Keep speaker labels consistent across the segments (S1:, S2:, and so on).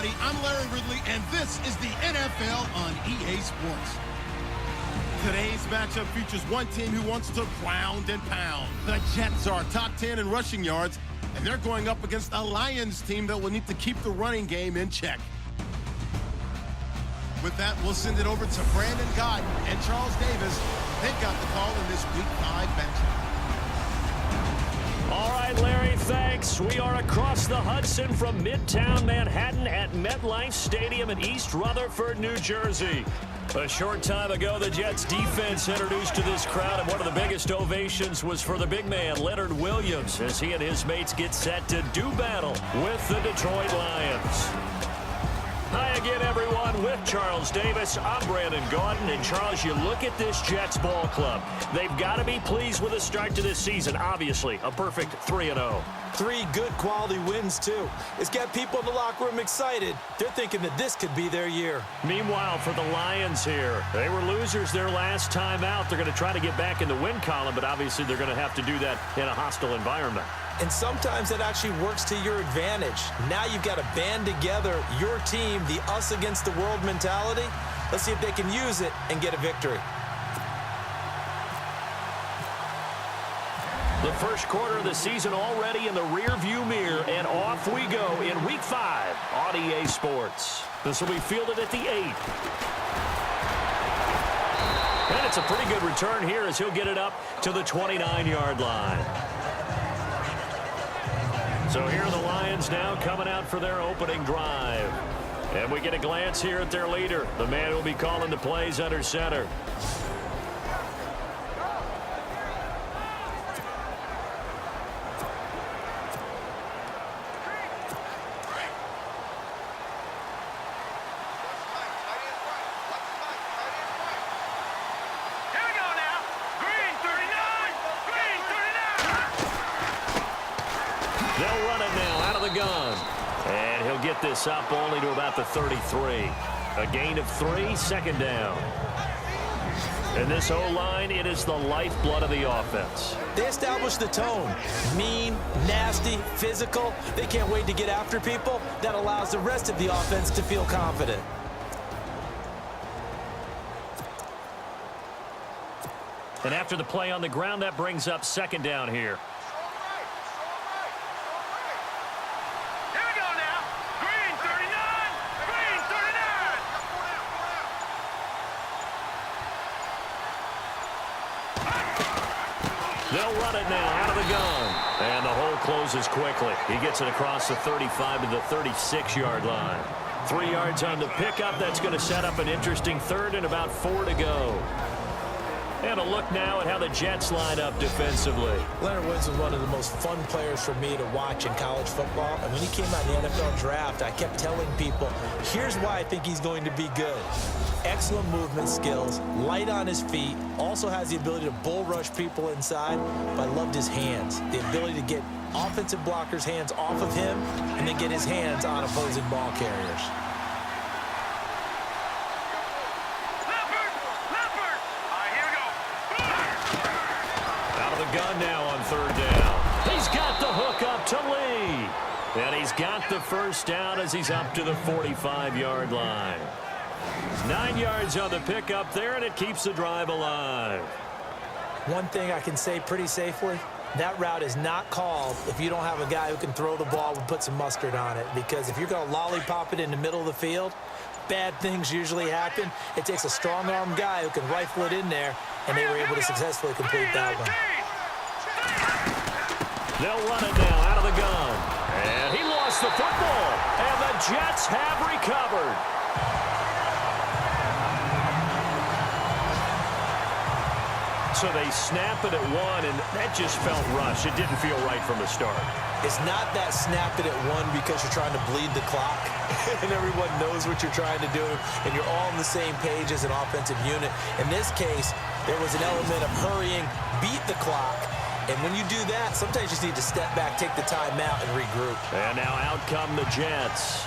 S1: everybody. I'm Larry Ridley, and this is the NFL on EA Sports. Today's matchup features one team who wants to ground and pound. The Jets are top 10 in rushing yards, and they're going up against a Lions team that will need to keep the running game in check. With that, we'll send it over to Brandon Gaudin and Charles Davis. They've got the call in this Week 5 matchup.
S2: All right, Larry, thanks. We are across the Hudson from Midtown Manhattan at MetLife Stadium in East Rutherford, New Jersey. A short time ago, the Jets defense introduced to this crowd, and one of the biggest ovations was for the big man, Leonard Williams, as he and his mates get set to do battle with the Detroit Lions. Hi again, everyone. With Charles Davis, I'm Brandon Gaudin. And Charles, you look at this Jets ball club. They've got to be pleased with the start to this season. Obviously, a perfect 3-0.
S3: 3 good quality wins, too. It's got people in the locker room excited. They're thinking that this could be their year.
S2: Meanwhile, for the Lions here, they were losers their last time out. They're going to try to get back in the win column, but obviously they're going to have to do that in a hostile environment.
S3: And sometimes that actually works to your advantage. Now you've got to band together your team, the us against the world mentality. Let's see if they can use it and get a victory.
S2: The first quarter of the season already in the rear-view mirror, and off we go in Week 5 on EA Sports. This will be fielded at the 8. And it's a pretty good return here as he'll get it up to the 29-yard line. So here are the Lions now coming out for their opening drive. And we get a glance here at their leader, the man who will be calling the plays under center. They'll run it now out of the gun. And he'll get this up only to about the 33. A gain of 3, second down. And this O-line, it is the lifeblood of the offense.
S3: They establish the tone. Mean, nasty, physical. They can't wait to get after people. That allows the rest of the offense to feel confident.
S2: And after the play on the ground, that brings up second down here. They'll run it now out of the gun. And the hole closes quickly. He gets it across the 35 to the 36-yard line. 3 yards on the pickup. That's going to set up an interesting third and about 4 to go. And a look now at how the Jets line up defensively.
S3: Leonard Williams was one of the most fun players for me to watch in college football. And when he came out in the NFL draft, I kept telling people, here's why I think he's going to be good. Excellent movement skills, light on his feet, also has the ability to bull rush people inside, but I loved his hands. The ability to get offensive blockers' hands off of him and then get his hands on opposing ball carriers.
S2: Gun now on third down. He's got the hook up to Lee. And he's got the first down as he's up to the 45-yard line. 9 yards on the pickup there, and it keeps the drive alive.
S3: One thing I can say pretty safely, that route is not called if you don't have a guy who can throw the ball and put some mustard on it. Because if you're going to lollipop it in the middle of the field, bad things usually happen. It takes a strong-arm guy who can rifle it in there, and they were able to successfully complete that one.
S2: They'll run it now out of the gun. And he lost the football. And the Jets have recovered. So they snap it at 1, and that just felt rushed. It didn't feel right from the start.
S3: It's not that snap it at 1 because you're trying to bleed the clock and everyone knows what you're trying to do and you're all on the same page as an offensive unit. In this case, there was an element of hurrying, beat the clock. And when you do that, sometimes you just need to step back, take the time out, and regroup.
S2: And now out come the Jets.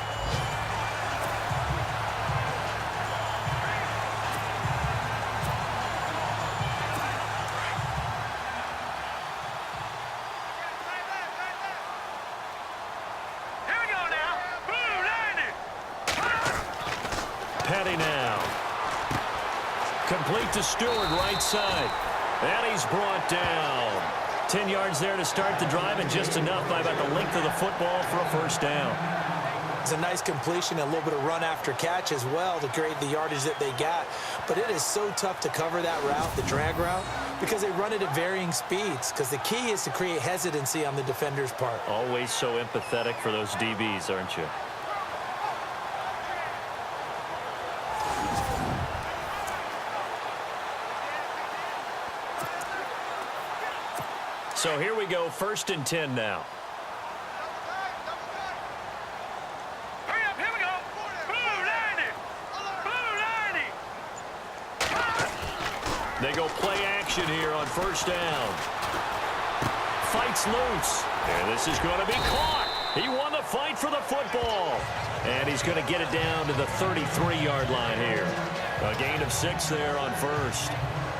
S2: Complete to Stewart, right side. And he's brought down. 10 yards there to start the drive, and just enough by about the length of the football for a first down.
S3: It's a nice completion and a little bit of run after catch as well to create the yardage that they got. But it is so tough to cover that route, the drag route, because they run it at varying speeds. Because the key is to create hesitancy on the defender's part.
S2: Always so empathetic for those DBs, aren't you? So here we go, 1st and 10 now.
S4: Hurry up, here we go. Blue 90.
S2: They go play action here on 1st down. Fights loose. And this is going to be caught. He won the fight for the football. And he's going to get it down to the 33-yard line here. A gain of 6 there on 1st.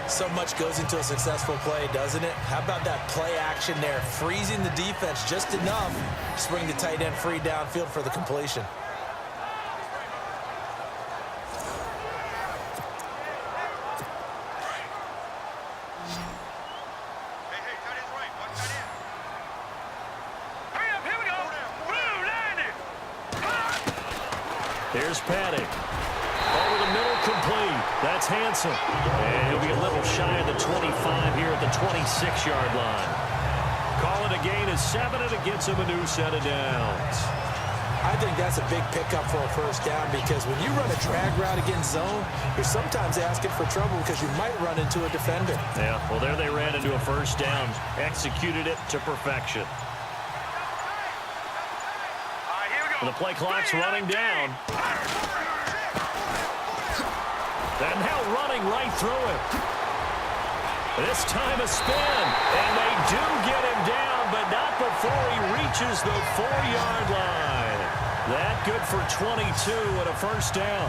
S3: So much goes into a successful play, doesn't it? How about that play action there? Freezing the defense just enough to bring the tight end free downfield for the completion.
S4: Hey, tight end's right. Watch tight end. Hurry up, here we go. Blue 90.
S2: Here's Paddock. Over the middle, complete. That's Hanson. And he'll be a little shy of the 25 here at the 26-yard line. Call it a gain of 7, and it gets him a new set of downs.
S3: I think that's a big pickup for a first down because when you run a drag route against zone, you're sometimes asking for trouble because you might run into a defender.
S2: Yeah, well, there they ran into a first down. Executed it to perfection.
S4: All right, here we go.
S2: The play clock's running down. And now running right through it. This time a spin. And they do get him down, but not before he reaches the 4-yard line. That good for 22 and a first down.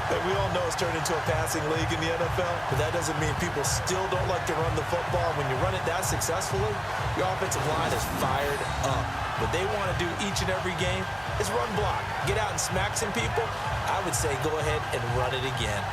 S3: That we all know it's turned into a passing league in the NFL, but that doesn't mean people still don't like to run the football. When you run it that successfully, your offensive line is fired up. What they want to do each and every game is run block. Get out and smack some people. I would say go ahead and run it again.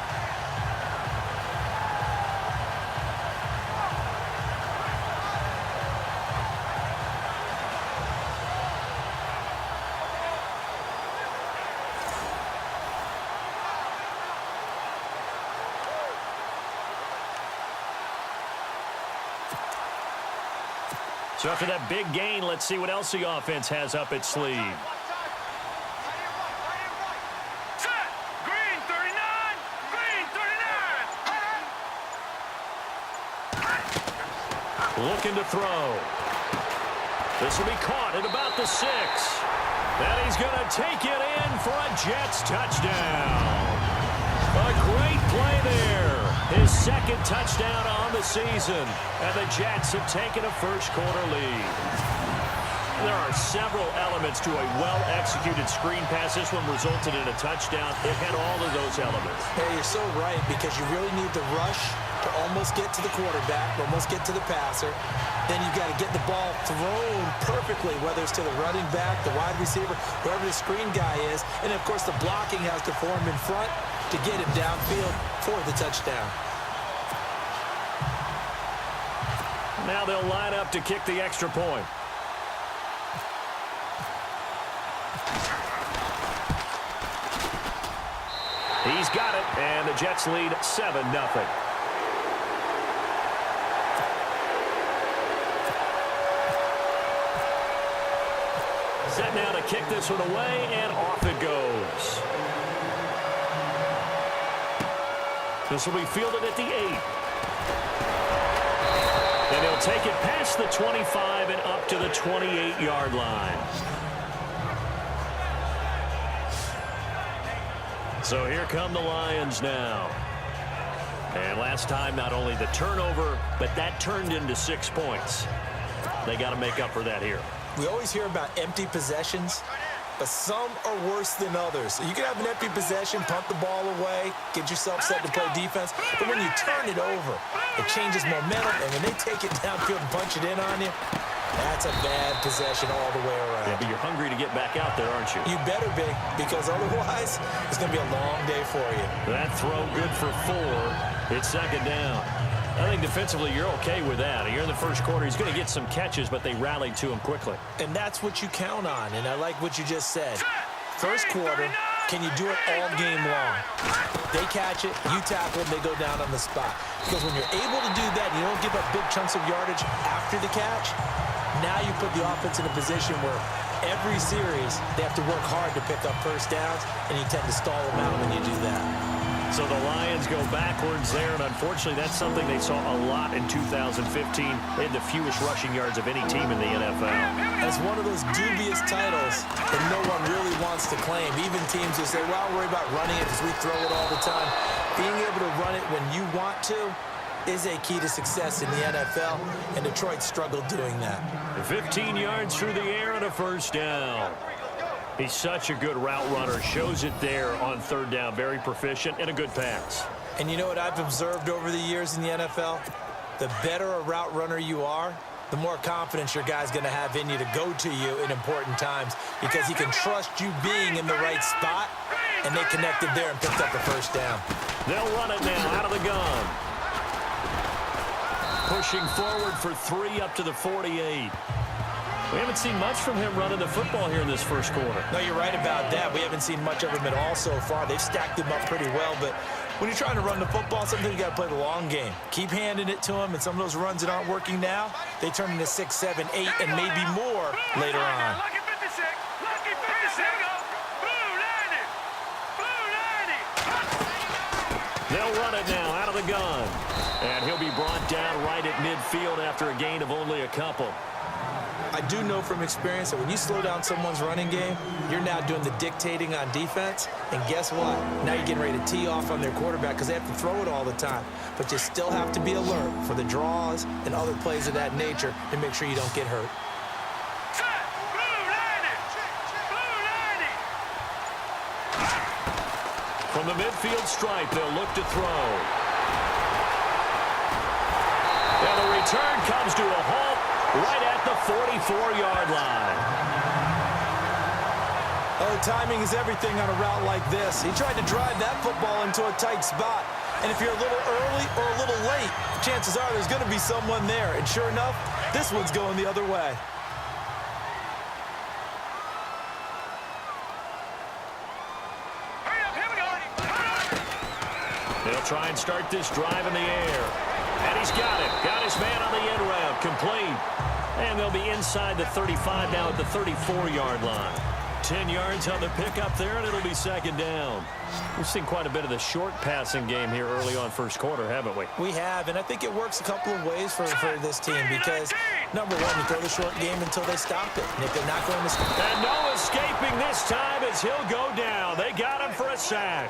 S2: So after that big gain, let's see what else the offense has up its sleeve.
S4: Set. Green 39. Green 39.
S2: Looking to throw. This will be caught at about the 6. And he's going to take it in for a Jets touchdown. A great play there. His 2nd touchdown on the season. And the Jets have taken a first-quarter lead. There are several elements to a well-executed screen pass. This one resulted in a touchdown. It had all of those elements.
S3: Hey, you're so right because you really need the rush to almost get to the quarterback, almost get to the passer. Then you've got to get the ball thrown perfectly, whether it's to the running back, the wide receiver, whoever the screen guy is. And, of course, the blocking has to form in front to get him downfield for the touchdown.
S2: Now they'll line up to kick the extra point. He's got it, and the Jets lead 7-0. Set now to kick this one away, and off it goes. This will be fielded at the 8. And he'll take it past the 25 and up to the 28-yard line. So here come the Lions now. And last time, not only the turnover, but that turned into 6 points. They got to make up for that here.
S3: We always hear about empty possessions, but some are worse than others. You can have an empty possession, pump the ball away, get yourself set to play defense, but when you turn it over, it changes momentum, and when they take it downfield and punch it in on you, that's a bad possession all the way around.
S2: Yeah, but you're hungry to get back out there, aren't you?
S3: You better be, because otherwise, it's going to be a long day for you.
S2: That throw good for 4. It's second down. I think defensively you're okay with that. You're in the first quarter. He's going to get some catches, but they rallied to him quickly.
S3: And that's what you count on, and I like what you just said. First quarter, can you do it all game long? They catch it, you tackle them, they go down on the spot. Because when you're able to do that, you don't give up big chunks of yardage after the catch, now you put the offense in a position where every series they have to work hard to pick up first downs, and you tend to stall them out when you do that.
S2: So the Lions go backwards there, and unfortunately that's something they saw a lot in 2015. They had the fewest rushing yards of any team in the NFL.
S3: That's one of those dubious titles that no one really wants to claim. Even teams who say, well, I'll worry about running it because we throw it all the time. Being able to run it when you want to is a key to success in the NFL, and Detroit struggled doing that.
S2: 15 yards through the air and a first down. He's such a good route runner. Shows it there on third down. Very proficient and a good pass.
S3: And you know what I've observed over the years in the NFL? The better a route runner you are, the more confidence your guy's going to have in you to go to you in important times because he can trust you being in the right spot, and they connected there and picked up the first down.
S2: They'll run it now out of the gun. Pushing forward for 3 up to the 48. We haven't seen much from him running the football here in this first quarter.
S3: No, you're right about that. We haven't seen much of him at all so far. They've stacked him up pretty well, but when you're trying to run the football, sometimes you got to play the long game. Keep handing it to him, and some of those runs that aren't working now, they turn into 6, 7, 8, and maybe more later on.
S4: Lucky 56. Lucky 56. Blue 90. Blue 90.
S2: They'll run it now out of the gun. And he'll be brought down right at midfield after a gain of only a couple.
S3: I do know from experience that when you slow down someone's running game, you're now doing the dictating on defense. And guess what? Now you're getting ready to tee off on their quarterback because they have to throw it all the time. But you still have to be alert for the draws and other plays of that nature to make sure you don't get hurt.
S2: From the midfield stripe, they'll look to throw. And the return comes to a halt right at the 44-yard line.
S3: Oh, timing is everything on a route like this. He tried to drive that football into a tight spot. And if you're a little early or a little late, chances are there's going to be someone there. And sure enough, this one's going the other way.
S2: They'll try and start this drive in the air. And he's got it. Got his man on the end route. Complete. And they'll be inside the 35 now at the 34-yard line. 10 yards on the pickup there, and it'll be second down. We've seen quite a bit of the short passing game here early on first quarter, haven't we?
S3: We have, and I think it works a couple of ways for this team because, number one, you throw the short game until they stop it. And if they're not going to stop it.
S2: And no escaping this time as he'll go down. They got him for a sack.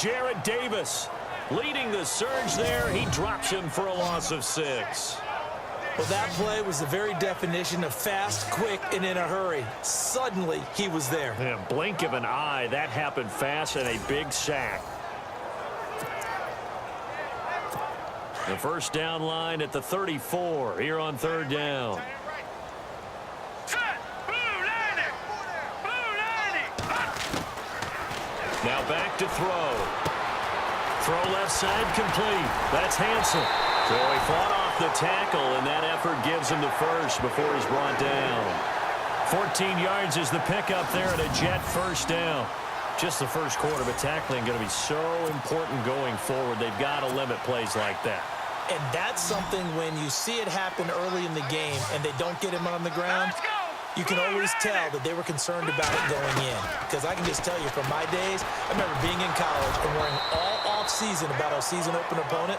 S2: Jarrett Davis leading the surge there. He drops him for a loss of 6.
S3: Well, that play was the very definition of fast, quick, and in a hurry. Suddenly, he was there.
S2: Yeah, blink of an eye. That happened fast and a big sack. The first down line at the 34 here on third down. Now back to throw. Throw left side complete. That's Hansen. So he fought off the tackle, and that effort gives him the first before he's brought down. 14 yards is the pickup there at a Jet first down. Just the first quarter, but tackling going to be so important going forward. They've got to limit plays like that.
S3: And that's something when you see it happen early in the game and they don't get him on the ground, you can always tell that they were concerned about it going in. Because I can just tell you from my days, I remember being in college and worrying all off-season about our season open opponent,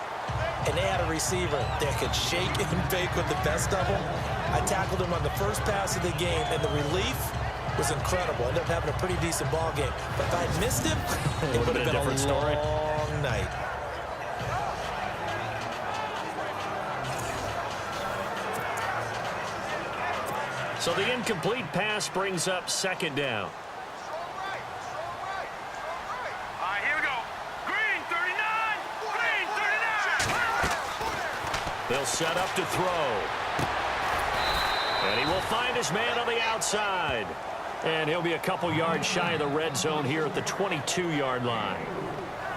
S3: and they had a receiver that could shake and bake with the best of them. I tackled him on the first pass of the game, and the relief was incredible. Ended up having a pretty decent ball game. But if I'd missed him, it would have been a long night.
S2: So the incomplete pass brings up second down.
S4: Here we go. Green 39. Green 39.
S2: They'll set up to throw. And he will find his man on the outside. And he'll be a couple yards shy of the red zone here at the 22-yard line.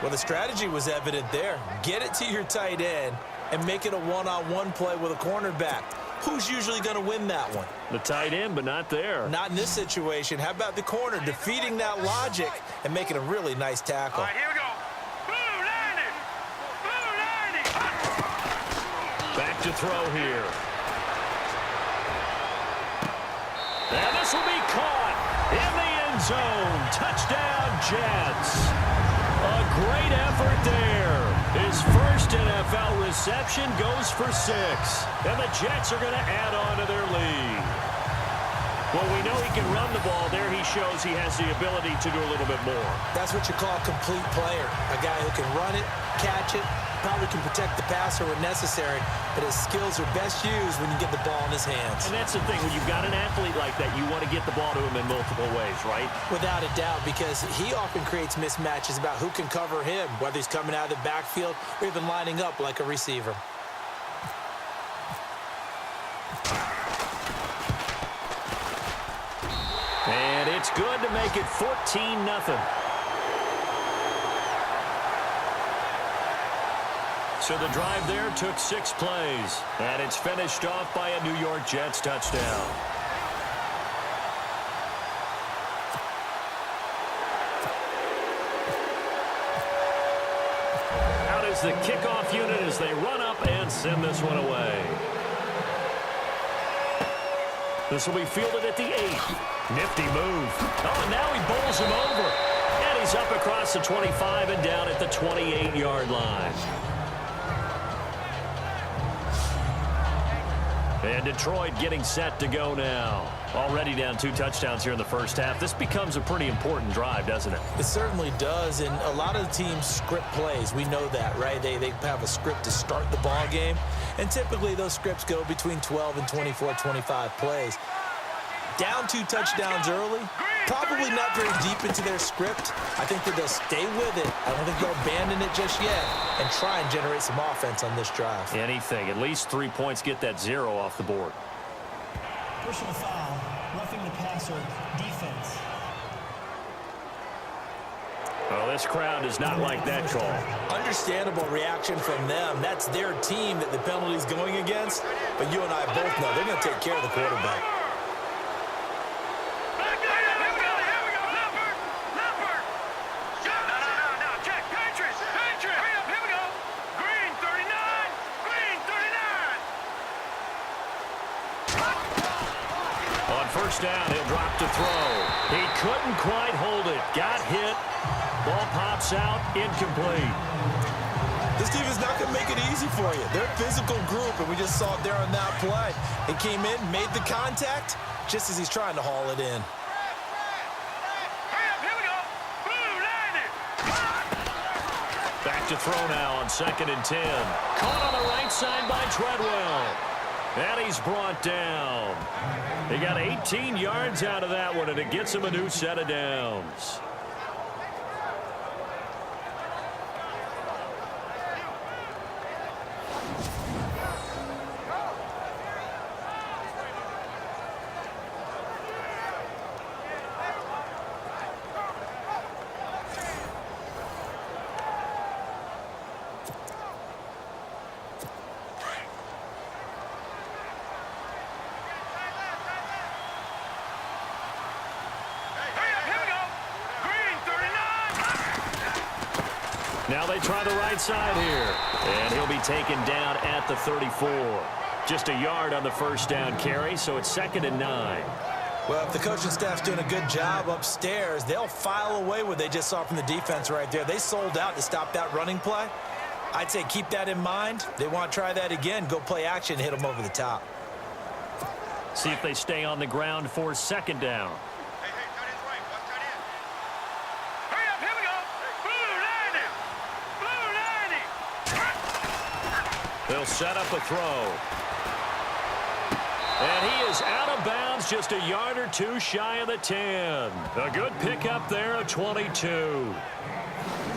S3: Well, the strategy was evident there. Get it to your tight end and make it a one-on-one play with a cornerback. Who's usually going to win that one?
S2: The tight end, but not there.
S3: Not in this situation. How about the corner defeating that logic and making a really nice tackle?
S4: All right, here we go. Blue 90. Blue 90.
S2: Back to throw here. And this will be caught in the end zone. Touchdown, Jets. A great effort there. His first NFL reception goes for 6. And the Jets are going to add on to their lead. Well, we know he can run the ball. There he shows he has the ability to do a little bit more.
S3: That's what you call a complete player. A guy who can run it, catch it, probably can protect the passer when necessary, but his skills are best used when you get the ball in his hands.
S2: And that's the thing. When you've got an athlete like that, you want to get the ball to him in multiple ways, right?
S3: Without a doubt, because he often creates mismatches about who can cover him, whether he's coming out of the backfield or even lining up like a receiver.
S2: And it's good to make it 14-0. So the drive there took 6 plays. And it's finished off by a New York Jets touchdown. Out is the kickoff unit as they run up and send this one away. This will be fielded at the 8. Nifty move. Oh, and now he bowls him over. And he's up across the 25 and down at the 28-yard line. And Detroit getting set to go now. Already down 2 touchdowns here in the first half. This becomes a pretty important drive, doesn't it?
S3: It certainly does, and a lot of the teams script plays. We know that, right? They have a script to start the ball game, and typically those scripts go between 12 and 24, 25 plays. Down 2 touchdowns early, probably not very deep into their script. I think that they'll stay with it. I don't think they'll abandon it just yet and try and generate some offense on this drive.
S2: Anything. At least 3 points, get that 0 off the board.
S5: Personal foul, roughing the passer, defense.
S2: Oh, this crowd does not like that call.
S3: Understandable reaction from them. That's their team that the penalty's going against. But you and I both know they're going to take care of the quarterback.
S2: First down, he'll drop to throw. He couldn't quite hold it. Got hit. Ball pops out, incomplete.
S3: This team is not going to make it easy for you. They're a physical group, and we just saw it there on that play. He came in, made the contact, just as he's trying to haul it in.
S4: Here we go. Blue 90.
S2: Back to throw now on 2nd and 10. Caught on the right side by Treadwell. And he's brought down. He got 18 yards out of that one, and it gets him a new set of downs. Now they try the right side here. And he'll be taken down at the 34. Just a yard on the first down carry, so it's 2nd and 9.
S3: Well, if the coaching staff's doing a good job upstairs, they'll file away what they just saw from the defense right there. They sold out to stop that running play. I'd say keep that in mind. They want to try that again. Go play action, hit them over the top.
S2: See if they stay on the ground for 2nd down.
S4: Hey, tight end's right. One tight end. Hurry up, here we go. Blue 90. Blue 90.
S2: They'll set up a throw. And he is out of bounds, just a yard or 2 shy of the 10. A good pickup there of 22.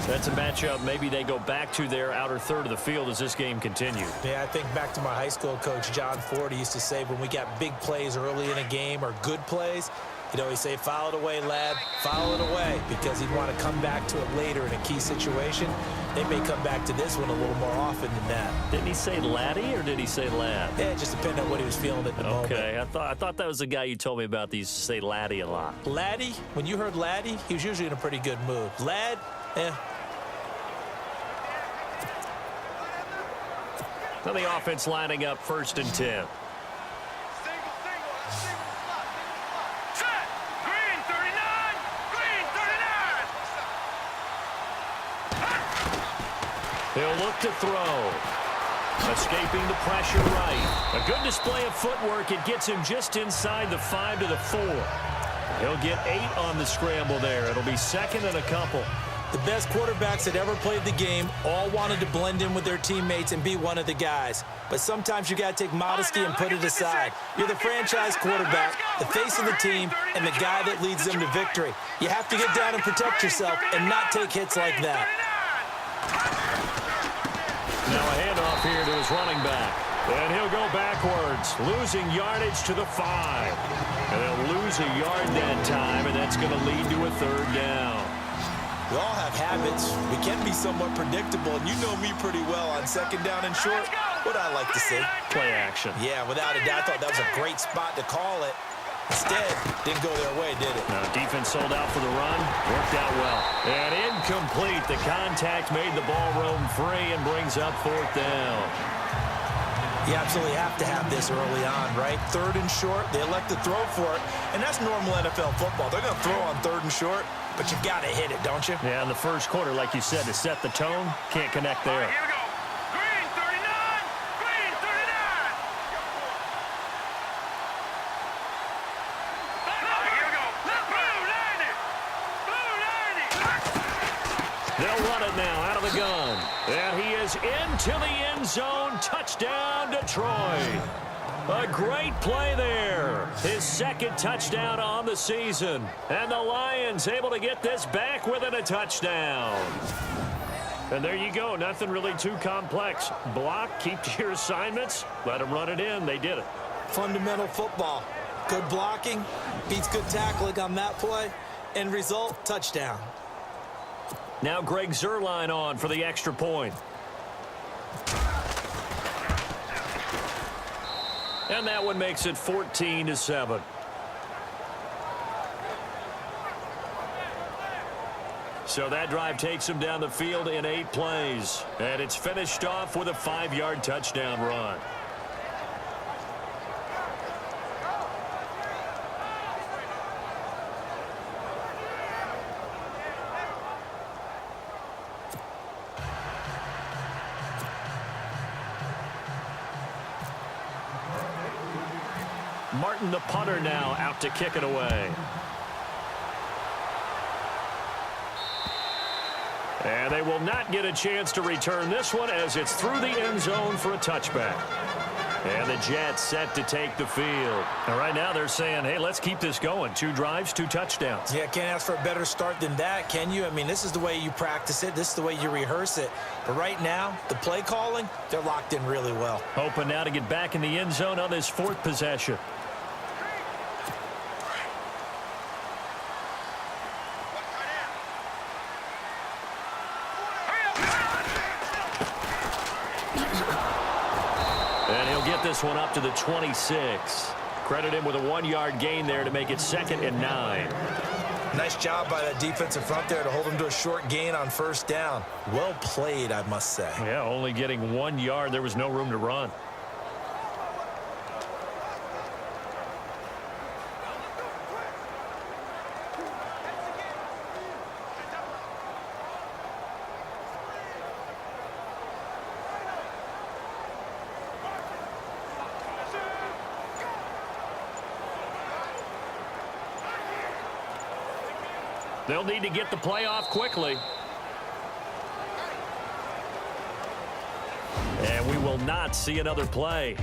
S2: That's a matchup maybe they go back to their outer third of the field as this game continues.
S3: Yeah, I think back to my high school coach, John Ford. He used to say when we got big plays early in a game or good plays, You know, he say, file it away, lad, file it away, because he'd want to come back to it later in a key situation. They may come back to this one a little more often than that.
S2: Didn't he say laddie or did he say lad?
S3: Yeah, it just depended on what he was feeling at the moment.
S2: Okay, I thought that was the guy you told me about that used to say laddie a lot.
S3: Laddie, when you heard laddie, he was usually in a pretty good mood. Lad,
S2: Now the offense lining up 1st and 10.
S4: Single, set. Green 39. Green 39.
S2: He'll look to throw. Escaping the pressure right. A good display of footwork. It gets him just inside the 5 to the 4. He'll get 8 on the scramble there. It'll be 2nd and a couple.
S3: the best quarterbacks that ever played the game all wanted to blend in with their teammates and be one of the guys. But sometimes you got to take modesty and put it aside. You're the franchise quarterback, the face of the team, and the guy that leads them to victory. You have to get down and protect yourself and not take hits like that.
S2: Now a handoff here to his running back. And he'll go backwards, losing yardage to the 5. And they'll lose a yard that time, and that's going to lead to a 3rd down.
S3: We all have habits. We can be somewhat predictable, and you know me pretty well on 2nd down and short. What I like to see.
S2: Play action.
S3: Yeah, without a doubt, I thought that was a great spot to call it. Instead, didn't go their way, did it?
S2: Now, defense sold out for the run. Worked out well. And incomplete. The contact made the ball roam free and brings up 4th down.
S3: You absolutely have to have this early on, right? 3rd and short, they elect to throw for it, and that's normal NFL football. They're going to throw on 3rd and short, but you got to hit it, don't you?
S2: Yeah, in the first quarter, like you said, to set the tone, can't connect there.
S4: Here we go. Green 39. Green 39. Here we go. Blue 90. Blue 90.
S2: They'll run it now out of the gun. And he is into the end zone. Touchdown, Detroit. A great play there. His 2nd touchdown on the season. And the Lions able to get this back within a touchdown. And there you go. Nothing really too complex. Block, keep to your assignments, let them run it in. They did it.
S3: Fundamental football. Good blocking, beats good tackling on that play. End result, touchdown.
S2: Now Greg Zuerlein on for the extra point. And that one makes it 14-7. So that drive takes him down the field in 8 plays. And it's finished off with a 5-yard touchdown run. Martin, the punter, now out to kick it away. And they will not get a chance to return this one as it's through the end zone for a touchback. And the Jets set to take the field. And right now they're saying, hey, let's keep this going. 2 drives, 2 touchdowns.
S3: Yeah, can't ask for a better start than that, can you? I mean, this is the way you practice it. This is the way you rehearse it. But right now, the play calling, they're locked in really well.
S2: Hoping now to get back in the end zone on this 4th possession. This one up to the 26. Credit him with a 1-yard gain there to make it 2nd and 9.
S3: Nice job by that defensive front there to hold him to a short gain on 1st down. Well played, I must say.
S2: Yeah, only getting 1 yard. There was no room to run. They'll need to get the play off quickly. And we will not see another play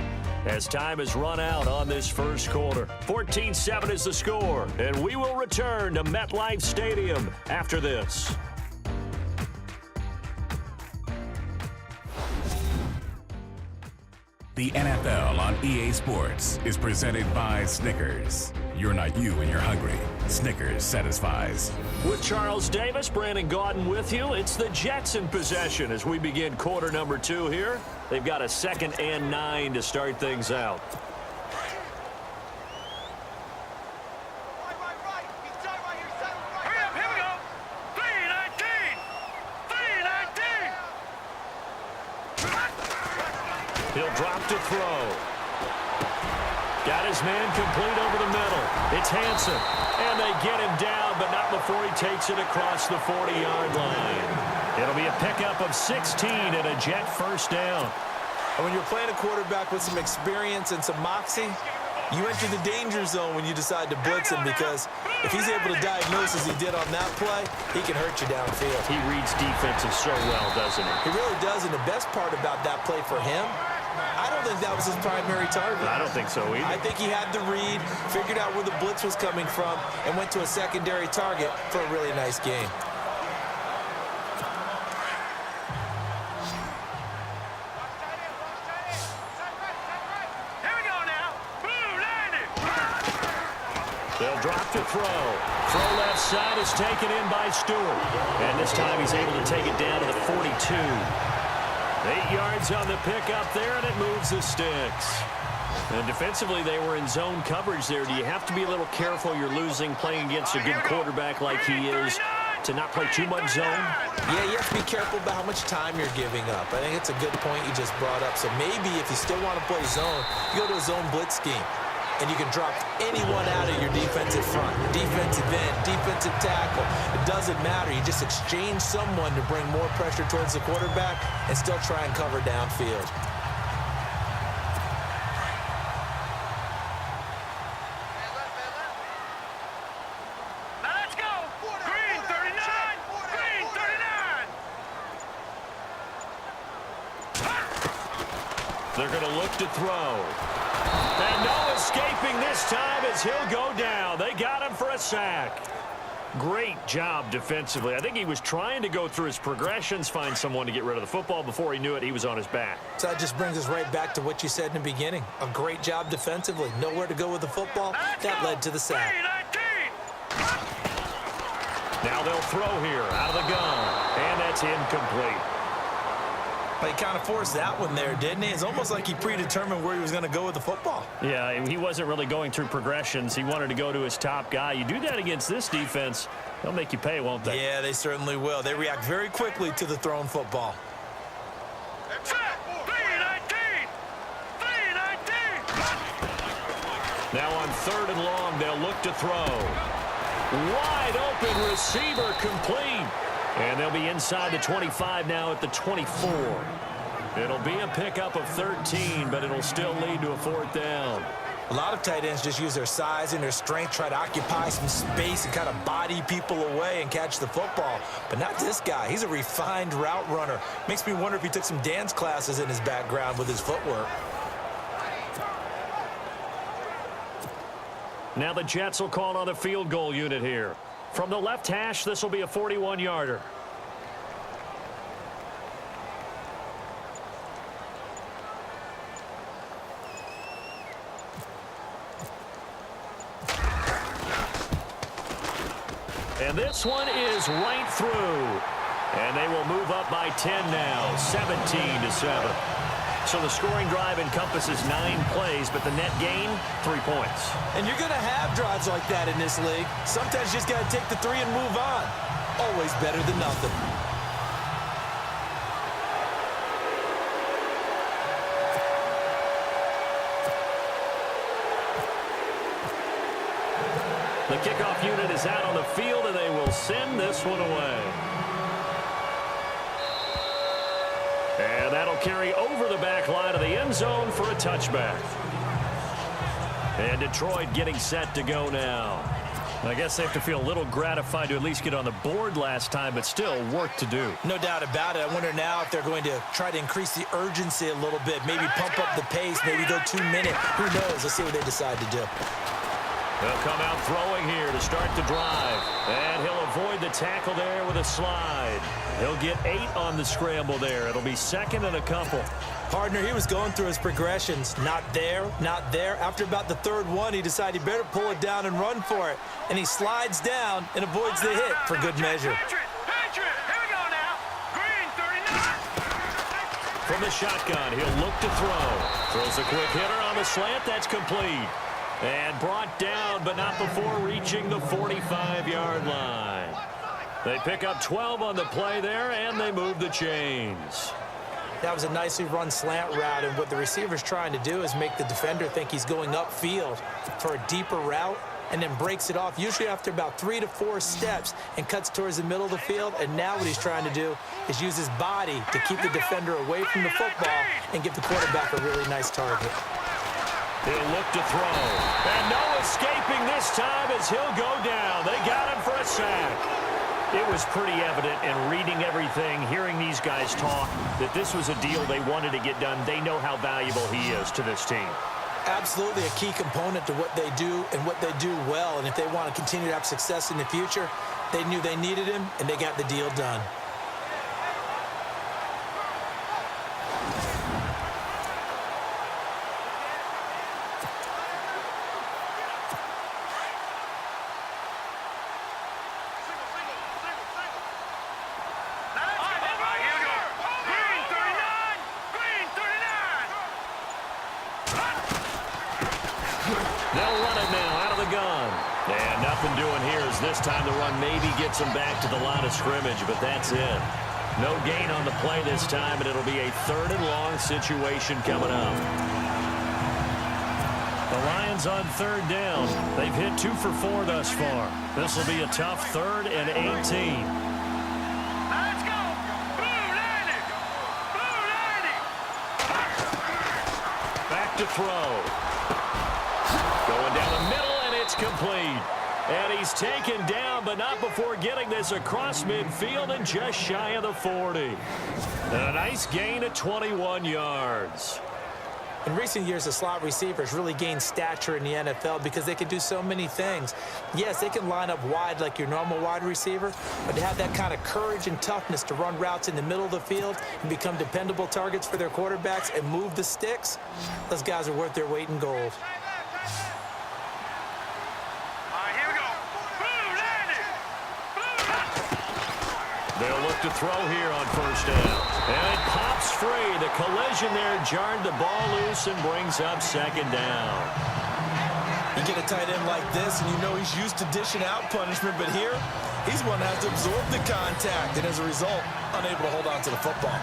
S2: as time has run out on this first quarter. 14-7 is the score, and we will return to MetLife Stadium after this.
S6: The NFL on EA Sports is presented by Snickers. You're not you when you're hungry. Snickers satisfies.
S2: With Charles Davis, Brandon Gaudin with you. It's the Jets in possession as we begin quarter number 2 here. They've got a 2nd and 9 to start things out. He'll drop to throw. Got his man complete over the middle. It's Hansen. And they get him down, but not before he takes it across the 40-yard line. It'll be a pickup of 16 and a Jet first down.
S3: And when you're playing a quarterback with some experience and some moxie, you enter the danger zone when you decide to blitz him, because if he's able to diagnose as he did on that play, he can hurt you downfield.
S2: He reads defenses so well, doesn't he?
S3: He really does, and the best part about that play for him, I don't think that was his primary target.
S2: I don't think so either.
S3: I think he had the read, figured out where the blitz was coming from, and went to a secondary target for a really nice game.
S2: They'll drop to throw. Throw left side is taken in by Stewart. And this time he's able to take it down to the 42. 8 yards on the pickup there, and it moves the sticks. And defensively, they were in zone coverage there. Do you have to be a little careful you're losing playing against a good quarterback like he is to not play too much zone?
S3: Yeah, you have to be careful about how much time you're giving up. I think it's a good point you just brought up. So maybe if you still want to play zone, you go to a zone blitz scheme. And you can drop anyone out of your defensive front, defensive end, defensive tackle. It doesn't matter. You just exchange someone to bring more pressure towards the quarterback and still try and cover downfield.
S4: Now let's go. Green 39. Green 39.
S2: They're going to look to throw. And no escaping this time as he'll go down. They got him for a sack. Great job defensively. I think he was trying to go through his progressions, find someone to get rid of the football. Before he knew it, he was on his back.
S3: So that just brings us right back to what you said in the beginning. A great job defensively. Nowhere to go with the football. That led to the sack.
S2: Now they'll throw here out of the gun. And that's incomplete.
S3: But he kind of forced that one there, didn't he? It's almost like he predetermined where he was going to go with the football.
S2: Yeah, he wasn't really going through progressions. He wanted to go to his top guy. You do that against this defense, they'll make you pay, won't they?
S3: Yeah, they certainly will. They react very quickly to the thrown football.
S2: Now on 3rd and long, they'll look to throw. Wide open receiver complete. And they'll be inside the 25 now at the 24. It'll be a pickup of 13, but it'll still lead to a 4th down.
S3: A lot of tight ends just use their size and their strength, try to occupy some space and kind of body people away and catch the football. But not this guy. He's a refined route runner. Makes me wonder if he took some dance classes in his background with his footwork.
S2: Now the Jets will call on the field goal unit here. From the left hash, this will be a 41-yarder. And this one is right through. And they will move up by 10 now, 17-7. So the scoring drive encompasses 9 plays, but the net gain, 3 points.
S3: And you're going to have drives like that in this league. Sometimes you just got to take the 3 and move on. Always better than nothing.
S2: The kickoff unit is out on the field, and they will send this one away. And that'll carry over the back line of the end zone for a touchback. And Detroit getting set to go now. I guess they have to feel a little gratified to at least get on the board last time, but still work to do.
S3: No doubt about it. I wonder now if they're going to try to increase the urgency a little bit, maybe pump up the pace, maybe go 2-minute. Who knows? Let's see what they decide to do.
S2: They'll come out throwing here to start the drive. And he'll avoid the tackle there with a slide. He'll get 8 on the scramble there. It'll be 2nd and a couple.
S3: Partner, he was going through his progressions. Not there, not there. After about the third one, he decided he better pull it down and run for it. And he slides down and avoids the hit for good measure.
S4: Patriot, here we go now. Green, 39.
S2: From the shotgun, he'll look to throw. Throws a quick hitter on the slant. That's complete. And brought down, but not before reaching the 45-yard line. They pick up 12 on the play there, and they move the chains.
S3: That was a nicely run slant route, and what the receiver's trying to do is make the defender think he's going upfield for a deeper route, and then breaks it off, usually after about 3 to 4 steps, and cuts towards the middle of the field. And now what he's trying to do is use his body to keep the defender away from the football and give the quarterback a really nice target.
S2: He'll look to throw. And no escaping this time as he'll go down. They got him for a sack. It was pretty evident in reading everything, hearing these guys talk, that this was a deal they wanted to get done. They know how valuable he is to this team.
S3: Absolutely a key component to what they do and what they do well. And if they want to continue to have success in the future, they knew they needed him, and they got the deal done.
S2: They'll run it now out of the gun. And nothing doing here as this time the run maybe gets them back to the line of scrimmage, but that's it. No gain on the play this time, and it'll be a 3rd and long situation coming up. The Lions on 3rd down. They've hit 2 for 4 thus far. This will be a tough 3rd and 18.
S4: Let's go. Blue 90. Blue 90.
S2: Back to throw. Going down the middle, and it's complete. And he's taken down, but not before getting this across midfield and just shy of the 40. And a nice gain at 21 yards.
S3: In recent years, the slot receivers really gained stature in the NFL because they can do so many things. Yes, they can line up wide like your normal wide receiver, but to have that kind of courage and toughness to run routes in the middle of the field and become dependable targets for their quarterbacks and move the sticks, those guys are worth their weight in gold.
S2: They'll look to throw here on 1st down. And it pops free. The collision there jarred the ball loose and brings up 2nd down.
S3: You get a tight end like this, and you know he's used to dishing out punishment, but here, he's one that has to absorb the contact, and as a result, unable to hold on to the football.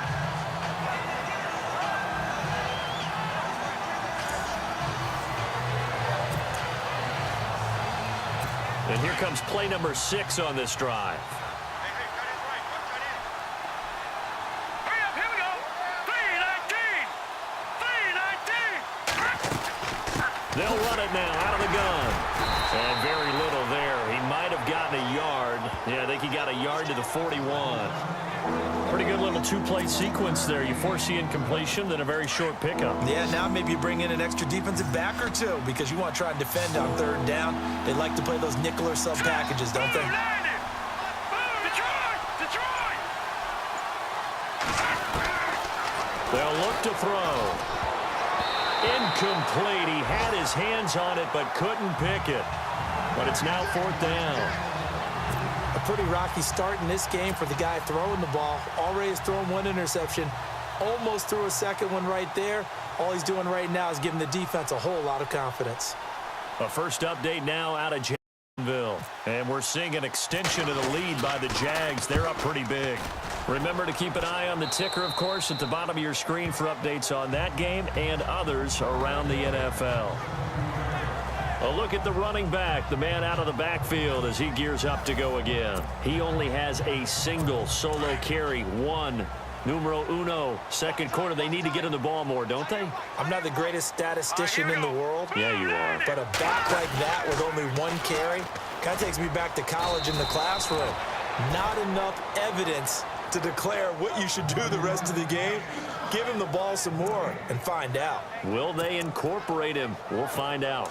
S2: And here comes play number 6 on this drive. They'll run it now out of the gun. And very little there. He might have gotten a yard. Yeah, I think he got a yard to the 41. Pretty good little 2-play sequence there. You force the incompletion, then a very short pickup.
S3: Yeah, now maybe you bring in an extra defensive back or 2 because you want to try and defend on 3rd down. They like to play those nickel or sub packages, don't they?
S2: They'll look to throw. Incomplete. He had his hands on it but couldn't pick it. But it's now 4th down.
S3: A pretty rocky start in this game for the guy throwing the ball. Already has thrown 1 interception. Almost threw a 2nd one right there. All he's doing right now is giving the defense a whole lot of confidence.
S2: A first update now out of Jacksonville. And we're seeing an extension of the lead by the Jags. They're up pretty big. Remember to keep an eye on the ticker, of course, at the bottom of your screen for updates on that game and others around the NFL. A look at the running back, the man out of the backfield as he gears up to go again. He only has a single solo carry, 1. Numero uno, 2nd quarter. They need to get him the ball more, don't they?
S3: I'm not the greatest statistician in the world.
S2: Yeah, you are.
S3: But a back like that with only 1 carry kind of takes me back to college in the classroom. Not enough evidence to declare what you should do the rest of the game. Give him the ball some more and find out.
S2: Will they incorporate him? We'll find out.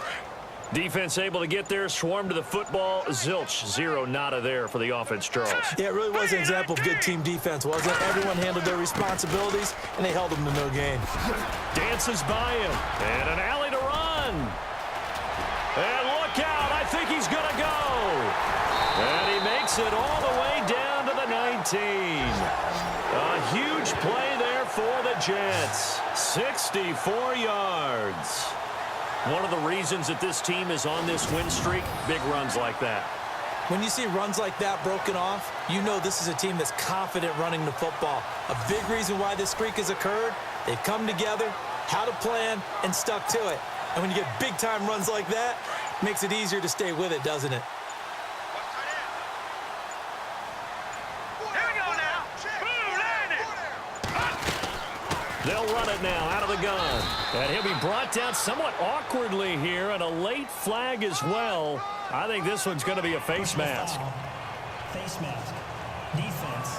S2: Defense able to get there, swarm to the football. Zilch, zero, nada there for the offense, Charles.
S3: Yeah, it really was an example of good team defense, wasn't it? Everyone handled their responsibilities, and they held them to no gain.
S2: Dances by him, and an alley to run. And look out, I think he's going to go. And he makes it all the way down to the 19. A huge play there for the Jets. 64 yards. One of the reasons that this team is on this win streak, big runs like that.
S3: When you see runs like that broken off, you know this is a team that's confident running the football. A big reason why this streak has occurred, they've come together, had a plan, and stuck to it. And when you get big-time runs like that, it makes it easier to stay with it, doesn't it?
S2: They'll run it now out of the gun. And he'll be brought down somewhat awkwardly here, and a late flag as well. I think this one's going to be a face mask.
S5: Face mask. Defense.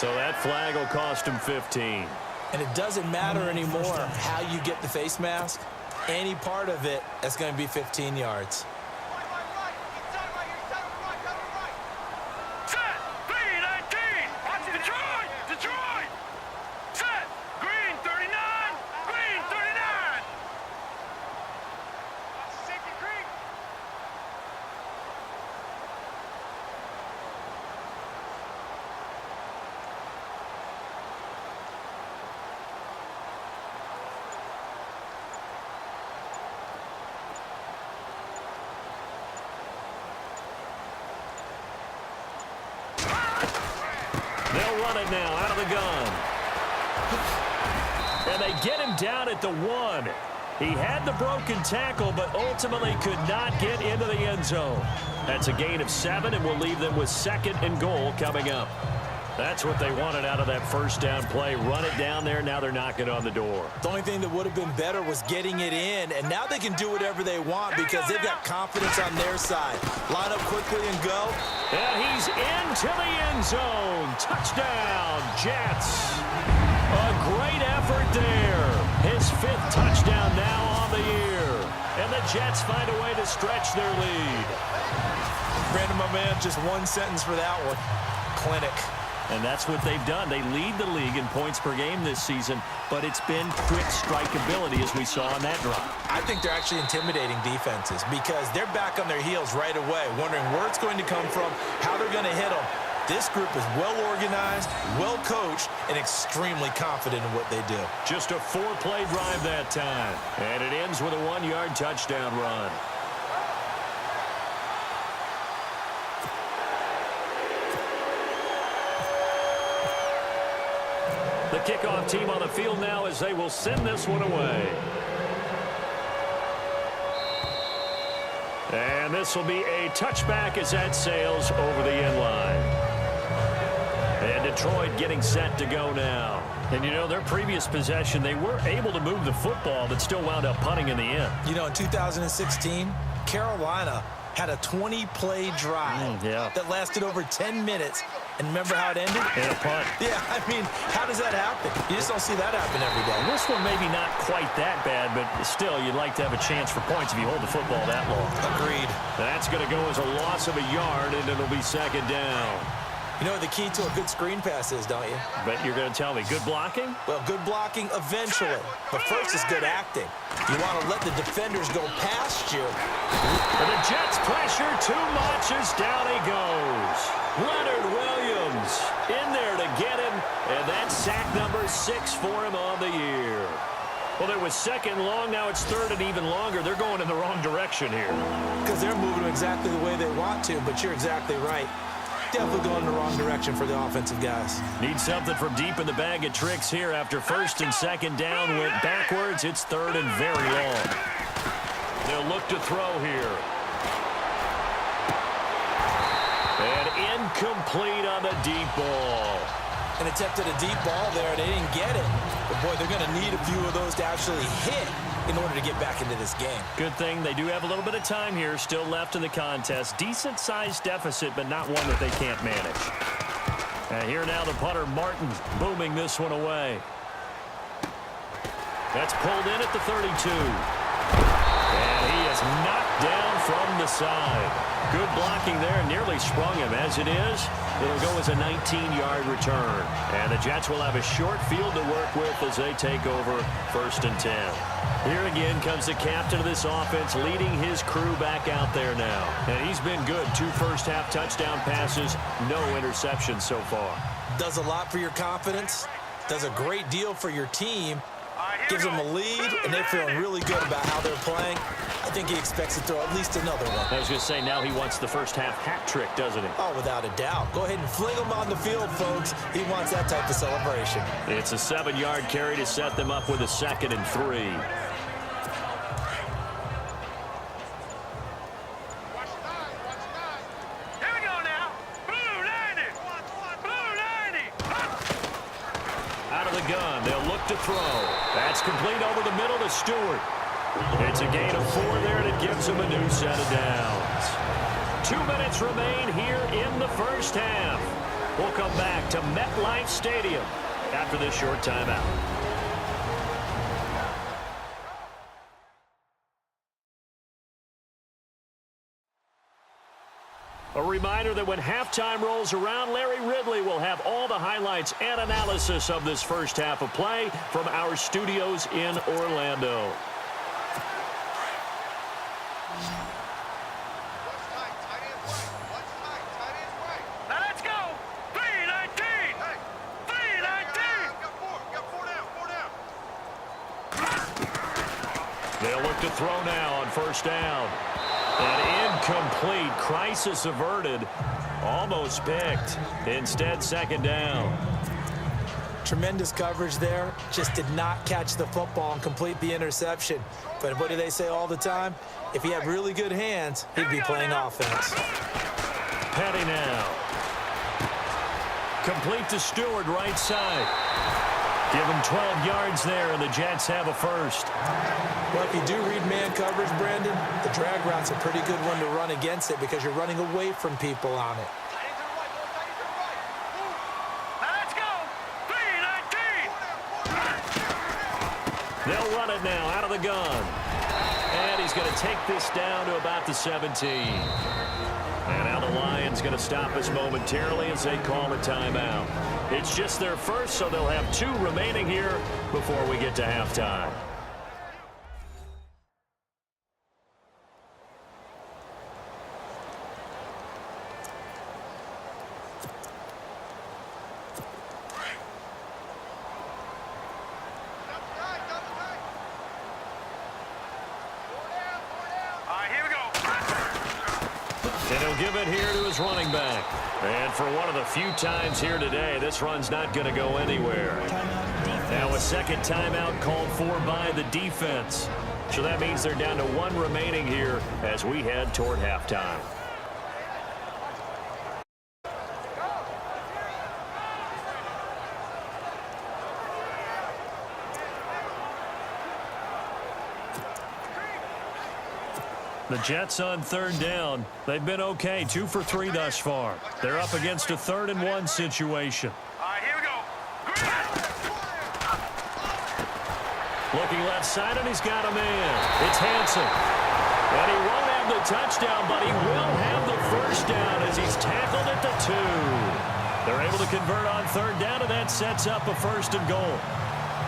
S2: So that flag will cost him 15.
S3: And it doesn't matter anymore how you get the face mask. Any part of it, that's going to be 15 yards.
S2: They'll run it now out of the gun. And they get him down at the 1. He had the broken tackle, but ultimately could not get into the end zone. That's a gain of 7, and we'll leave them with 2nd and goal coming up. That's what they wanted out of that first down play. Run it down there. Now they're knocking on the door.
S3: The only thing that would have been better was getting it in, and now they can do whatever they want because they've got confidence on their side. Line up quickly and go.
S2: And he's into the end zone. Touchdown, Jets. A great effort there. His 5th touchdown now on the year. And the Jets find a way to stretch their lead.
S3: Brandon, my man, just one sentence for that one. Clinic.
S2: And that's what they've done. They lead the league in points per game this season, but it's been quick strikeability as we saw on that drive.
S3: I think they're actually intimidating defenses because they're back on their heels right away, wondering where it's going to come from, how they're going to hit them. This group is well organized, well coached, and extremely confident in what they do.
S2: Just a 4-play drive that time. And it ends with a 1-yard touchdown run. The kickoff team on the field now as they will send this one away. And this will be a touchback as that sails over the end line. And Detroit getting set to go now. And, you know, their previous possession, they were able to move the football, but still wound up punting in the end.
S3: You know, in 2016, Carolina had a 20-play drive that lasted over 10 minutes. And remember how it ended?
S2: In a punt.
S3: Yeah, I mean, how does that happen? You just don't see that happen every day.
S2: This one maybe not quite that bad, but still, you'd like to have a chance for points if you hold the football that long.
S3: Agreed.
S2: That's going to go as a loss of a yard, and it'll be 2nd down.
S3: You know what the key to a good screen pass is, don't you?
S2: Bet you're going to tell me. Good blocking?
S3: Well, good blocking eventually. But first is good acting. You want to let the defenders go past you.
S2: And the Jets pressure too much as down he goes. Leonard Williams in there to get him. And that's sack number 6 for him on the year. Well, it was 2nd long. Now it's 3rd and even longer. They're going in the wrong direction here.
S3: Because they're moving exactly the way they want to, but you're exactly right. Definitely going in the wrong direction for the offensive guys.
S2: Need something from deep in the bag of tricks here after 1st and 2nd down went backwards. It's 3rd and very long. They'll look to throw here. And incomplete on the deep ball.
S3: An attempt at a deep ball there, and they didn't get it. But, boy, they're going to need a few of those to actually hit in order to get back into this game.
S2: Good thing they do have a little bit of time here still left in the contest. Decent-sized deficit, but not one that they can't manage. And here now the punter, Martin, booming this one away. That's pulled in at the 32. And he is knocked down from the side. Good blocking there. Nearly sprung him. As it is, it'll go as a 19-yard return. And the Jets will have a short field to work with as they take over 1st and 10. Here again comes the captain of this offense leading his crew back out there now. And he's been good. 2 first-half touchdown passes, no interceptions so far.
S3: Does a lot for your confidence, does a great deal for your team, gives them a lead, and they're feeling really good about how they're playing. I think he expects to throw at least another one.
S2: I was going to say, now he wants the first-half hat trick, doesn't he?
S3: Oh, without a doubt. Go ahead and fling him on the field, folks. He wants that type of celebration.
S2: It's a 7-yard carry to set them up with a 2nd and 3. Gun. They'll look to throw. That's complete over the middle to Stewart. It's a gain of 4 there, and it gives him a new set of downs. 2 minutes remain here in the first half. We'll come back to MetLife Stadium after this short timeout. A reminder that when halftime rolls around, Larry Ridley will have all the highlights and analysis of this first half of play from our studios in Orlando.
S4: Now let's go. 3-19. 3-19.
S2: They'll look to throw now on 1st down. And incomplete. Crisis averted. Almost picked. Instead, 2nd down.
S3: Tremendous coverage there. Just did not catch the football and complete the interception. But what do they say all the time? If he had really good hands, he'd be playing offense.
S2: Petty now. Complete to Stewart, right side. Give him 12 yards there, and the Jets have a first.
S3: Well, if you do read man coverage, Brandon, the drag route's a pretty good one to run against it because you're running away from people on it.
S4: Let's go. 3-19.
S2: They'll run it now out of the gun. And he's going to take this down to about the 17. And now the Lions going to stop us momentarily as they call a timeout. It's just their first, so they'll have 2 remaining here before we get to halftime. And he'll give it here to his running back. And for one of the few times here today, this run's not going to go anywhere. Now a 2nd timeout called for by the defense. So that means they're down to 1 remaining here as we head toward halftime. The Jets on 3rd down. They've been okay, 2 for 3 thus far. They're up against a 3rd and 1 situation.
S4: All right, here we go.
S2: Looking left side, and he's got a man. It's Hanson. And he won't have the touchdown, but he will have the first down as he's tackled at the 2. They're able to convert on 3rd down, and that sets up a 1st and goal.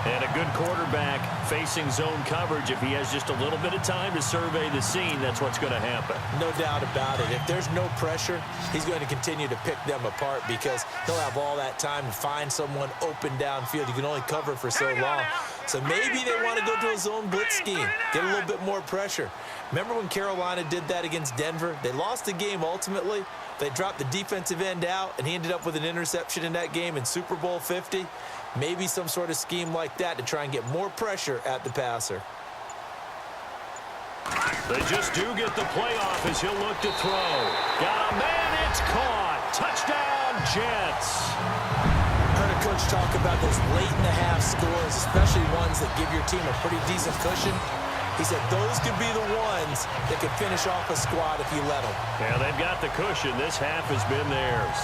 S2: And a good quarterback facing zone coverage. If he has just a little bit of time to survey the scene, that's what's going to happen.
S3: No doubt about it. If there's no pressure, he's going to continue to pick them apart because he'll have all that time to find someone open downfield. You can only cover for so long. So maybe they want to go to a zone blitz scheme, get a little bit more pressure. Remember when Carolina did that against Denver? They lost the game ultimately. They dropped the defensive end out, and he ended up with an interception in that game in Super Bowl 50. Maybe some sort of scheme like that to try and get more pressure at the passer.
S2: They just do get the playoff as he'll look to throw. Got a man, it's caught. Touchdown, Jets.
S3: I heard a coach talk about those late-in-the-half scores, especially ones that give your team a pretty decent cushion. He said those could be the ones that could finish off a squad if you let them.
S2: Yeah, they've got the cushion. This half has been theirs.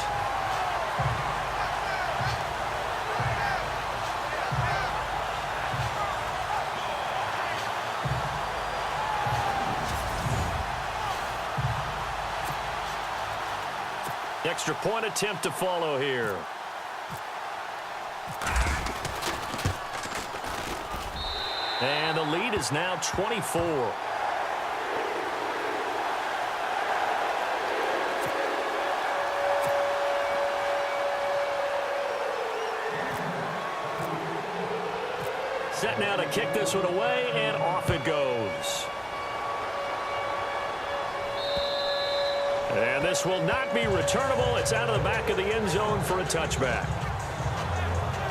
S2: extra point attempt to follow here. And the lead is now 24. Set now to kick this one away, and off it goes. And this will not be returnable. It's out of the back of the end zone for a touchback.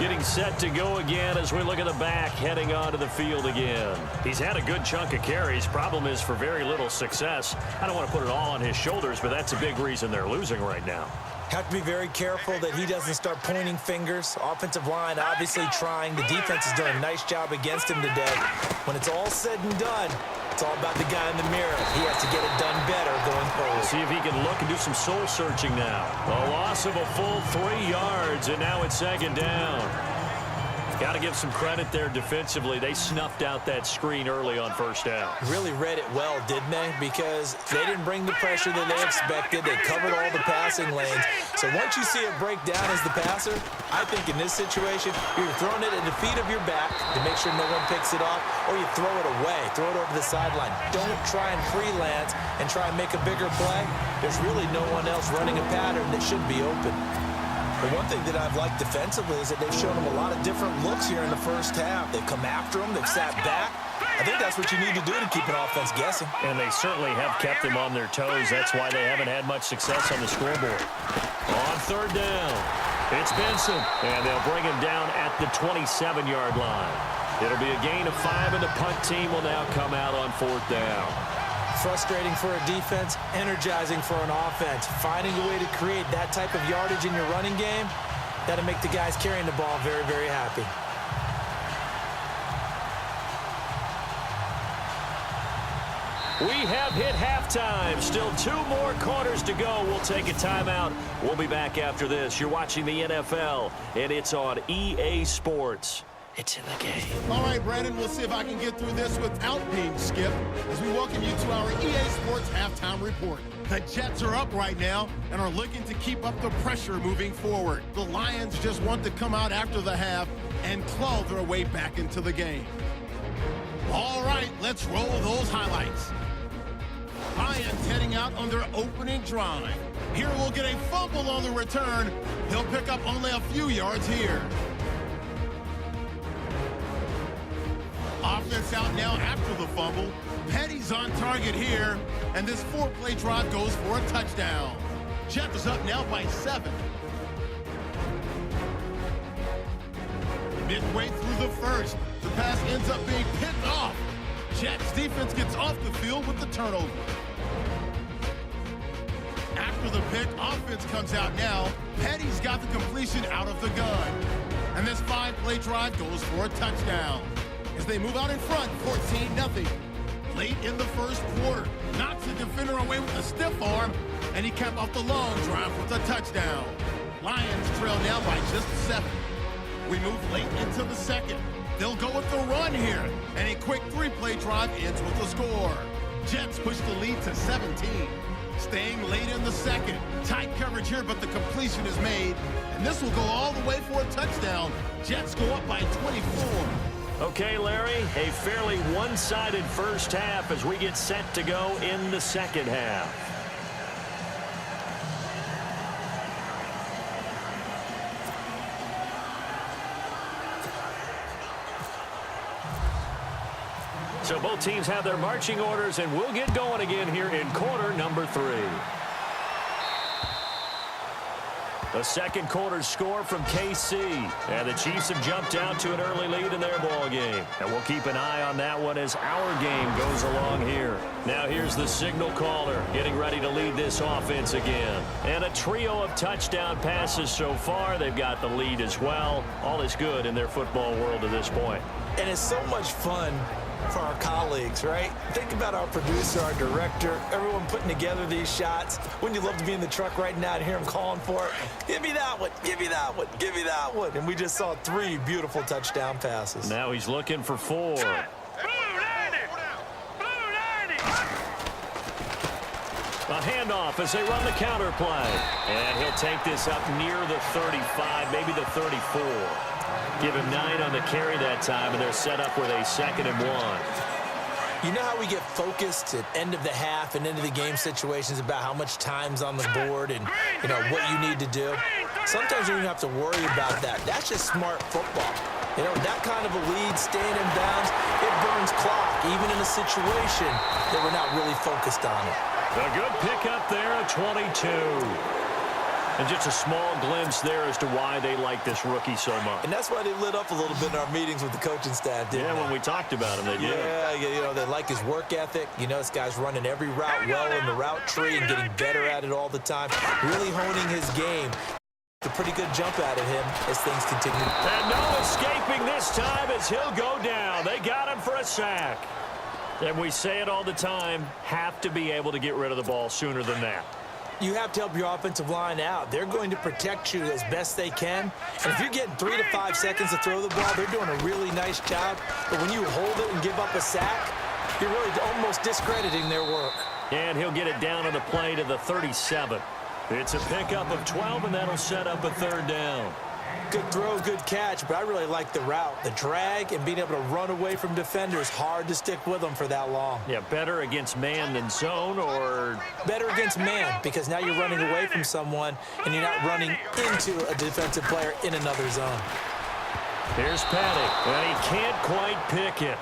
S2: Getting set to go again as we look at the back, heading onto the field again. He's had a good chunk of carries. Problem is for very little success. I don't want to put it all on his shoulders, but that's a big reason they're losing right now.
S3: Have to be very careful that he doesn't start pointing fingers. Offensive line obviously trying. The defense is doing a nice job against him today. When it's all said and done, it's all about the guy in the mirror. He has to get it done better going forward.
S2: See if he can look and do some soul searching now. A loss of a full 3 yards, and now it's second down. Got to give some credit there defensively. They snuffed out that screen early on first down.
S3: Really read it well, didn't they? Because they didn't bring the pressure that they expected. They covered all the passing lanes. So once you see it break down as the passer, I think in this situation, you're throwing it at the feet of your back to make sure no one picks it off, or you throw it away, throw it over the sideline. Don't try and freelance and try and make a bigger play. There's really no one else running a pattern that should be open. The one thing that I've liked defensively is that they've shown him a lot of different looks here in the first half. They've come after him. They've sat back. I think that's what you need to do to keep an offense guessing.
S2: And they certainly have kept them on their toes. That's why they haven't had much success on the scoreboard. On third down, it's Benson. And they'll bring him down at the 27-yard line. It'll be a gain of 5, and the punt team will now come out on fourth down.
S3: Frustrating for a defense, energizing for an offense. Finding a way to create that type of yardage in your running game, that'll make the guys carrying the ball very, very happy.
S2: We have hit halftime. Still 2 more quarters to go. We'll take a timeout. We'll be back after this. You're watching the NFL, and it's on EA Sports. It's in the game.
S1: All right, Brandon, we'll see if I can get through this without being skipped as we welcome you to our EA Sports Halftime Report. The Jets are up right now and are looking to keep up the pressure moving forward. The Lions just want to come out after the half and claw their way back into the game. All right, let's roll those highlights. Lions heading out on their opening drive. Here we'll get a fumble on the return. He'll pick up only a few yards here. Offense out now after the fumble. Petty's on target here, and this 4-play drive goes for a touchdown. Jets up now by 7. Midway through the first, the pass ends up being picked off. Jets defense gets off the field with the turnover. After the pick, offense comes out now. Petty's got the completion out of the gun. And this 5-play drive goes for a touchdown. As they move out in front, 14-0. Late in the first quarter, knocks the defender away with a stiff arm, and he capped off the long drive with a touchdown. Lions trail now by just 7. We move late into the second. They'll go with the run here, and a quick 3-play drive ends with a score. Jets push the lead to 17. Staying late in the second. Tight coverage here, but the completion is made, and this will go all the way for a touchdown. Jets go up by 24.
S2: Okay, Larry, a fairly one-sided first half as we get set to go in the second half. So both teams have their marching orders, and we'll get going again here in quarter number 3. The second quarter score from KC. And the Chiefs have jumped out to an early lead in their ball game. And we'll keep an eye on that one as our game goes along here. Now here's the signal caller getting ready to lead this offense again. And a trio of touchdown passes so far. They've got the lead as well. All is good in their football world to this point.
S3: And it's so much fun for our colleagues, right? Think about our producer, our director, everyone putting together these shots. Wouldn't you love to be in the truck right now and hear him calling for it? Give me that one, give me that one, give me that one. And we just saw 3 beautiful touchdown passes.
S2: Now he's looking for 4. A handoff as they run the counter play. And he'll take this up near the 35, maybe the 34. Give him 9 on the carry that time, and they're set up with a 2nd and 1.
S3: You know how we get focused at end of the half and end of the game situations about how much time's on the board and, you know, what you need to do? Sometimes you don't have to worry about that. That's just smart football. You know, that kind of a lead, staying in bounds, it burns clock, even in a situation that we're not really focused on it.
S2: A good pickup there at 22. And just a small glimpse there as to why they like this rookie so much.
S3: And that's why they lit up a little bit in our meetings with the coaching staff, didn't they?
S2: Yeah, when we talked about him, they did.
S3: Yeah, you know, they like his work ethic. You know, this guy's running every route well in the route tree and getting better at it all the time, really honing his game. A pretty good jump out of him as things continue.
S2: And no escaping this time as he'll go down. They got him for a sack. And we say it all the time, have to be able to get rid of the ball sooner than that.
S3: You have to help your offensive line out. They're going to protect you as best they can. And if you're getting 3 to 5 seconds to throw the ball, they're doing a really nice job. But when you hold it and give up a sack, you're really almost discrediting their work.
S2: And he'll get it down on the play to the 37. It's a pickup of 12, and that'll set up a 3rd down.
S3: Good throw, good catch, but I really like the route. The drag and being able to run away from defenders, hard to stick with them for that long.
S2: Yeah, better against man than zone, or
S3: better against man, because now you're running away from someone and you're not running into a defensive player in another zone.
S2: Here's Paddock, and he can't quite pick it.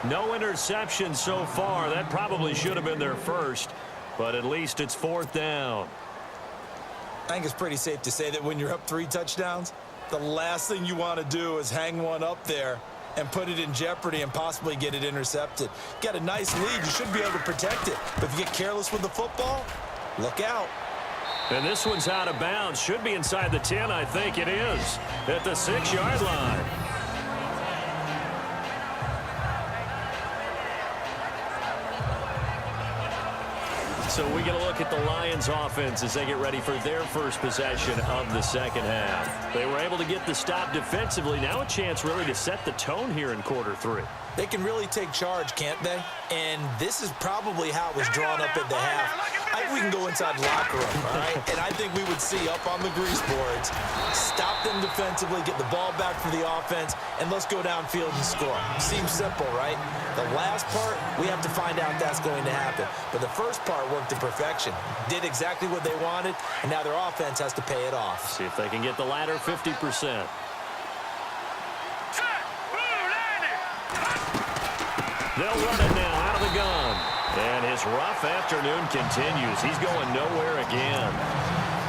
S2: No interception so far. That probably should have been their first, but at least it's 4th down.
S3: I think it's pretty safe to say that when you're up 3 touchdowns, the last thing you want to do is hang one up there and put it in jeopardy and possibly get it intercepted. Got a nice lead. You should be able to protect it. But if you get careless with the football, look out.
S2: And this one's out of bounds. Should be inside the 10, I think it is, at the 6-yard line. So we get a look at the Lions offense as they get ready for their first possession of the 2nd half. They were able to get the stop defensively. Now a chance really to set the tone here in quarter 3.
S3: They can really take charge, can't they? And this is probably how it was drawn up at the half. I think we can go inside the locker room, all right? And I think we would see up on the grease boards, stop them defensively, get the ball back for the offense, and let's go downfield and score. Seems simple, right? The last part, we have to find out that's going to happen. But the first part worked to perfection. Did exactly what they wanted, and now their offense has to pay it off.
S2: See if they can get the latter 50%. They'll run it now out of the gun. And his rough afternoon continues. He's going nowhere again.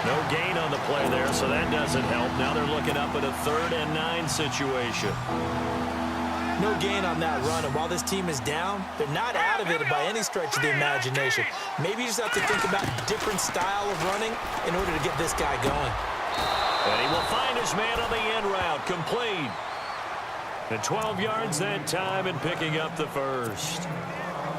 S2: No gain on the play there, so that doesn't help. Now they're looking up at a 3rd and 9 situation.
S3: No gain on that run, and while this team is down, they're not out of it by any stretch of the imagination. Maybe you just have to think about a different style of running in order to get this guy going.
S2: And he will find his man on the end route, complete. And 12 yards that time and picking up the first.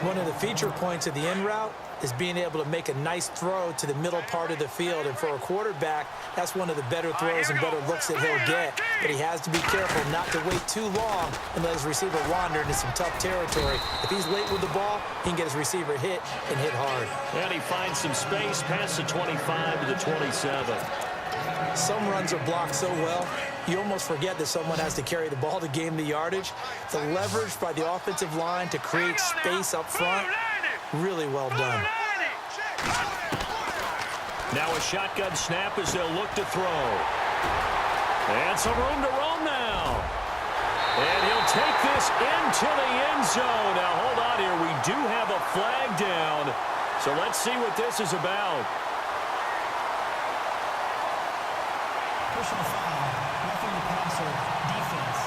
S3: One of the feature points of the in route is being able to make a nice throw to the middle part of the field. And for a quarterback, that's one of the better throws and better looks that he'll get. But he has to be careful not to wait too long and let his receiver wander into some tough territory. If he's late with the ball, he can get his receiver hit and hit hard.
S2: And he finds some space past the 25 to the 27.
S3: Some runs are blocked so well, you almost forget that someone has to carry the ball to gain the yardage. The leverage by the offensive line to create space up front, really well done.
S2: Now a shotgun snap as they'll look to throw. And some room to roam now. And he'll take this into the end zone. Now hold on here. We do have a flag down. So let's see what this is about.
S5: Personal foul, roughing the passer, defense.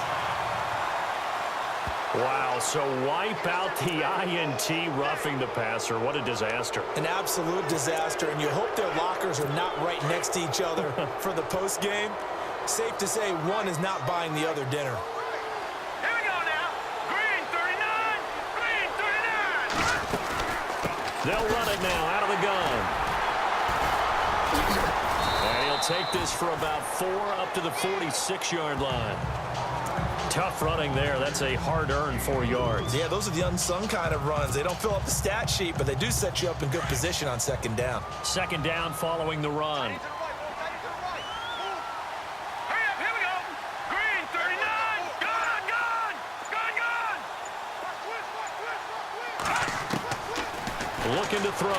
S2: Wow, so wipe out the INT, roughing the passer. What a disaster.
S3: An absolute disaster, and you hope their lockers are not right next to each other for the post game. Safe to say one is not buying the other dinner.
S4: Here we go now. Green 39. Green 39.
S2: They'll run it now out of the gun. And he'll take this for about 4 up to the 46-yard line. Tough running there. That's a hard-earned 4 yards.
S3: Yeah, those are the unsung kind of runs. They don't fill up the stat sheet, but they do set you up in good position on second down.
S2: Second down following the run. Looking to throw.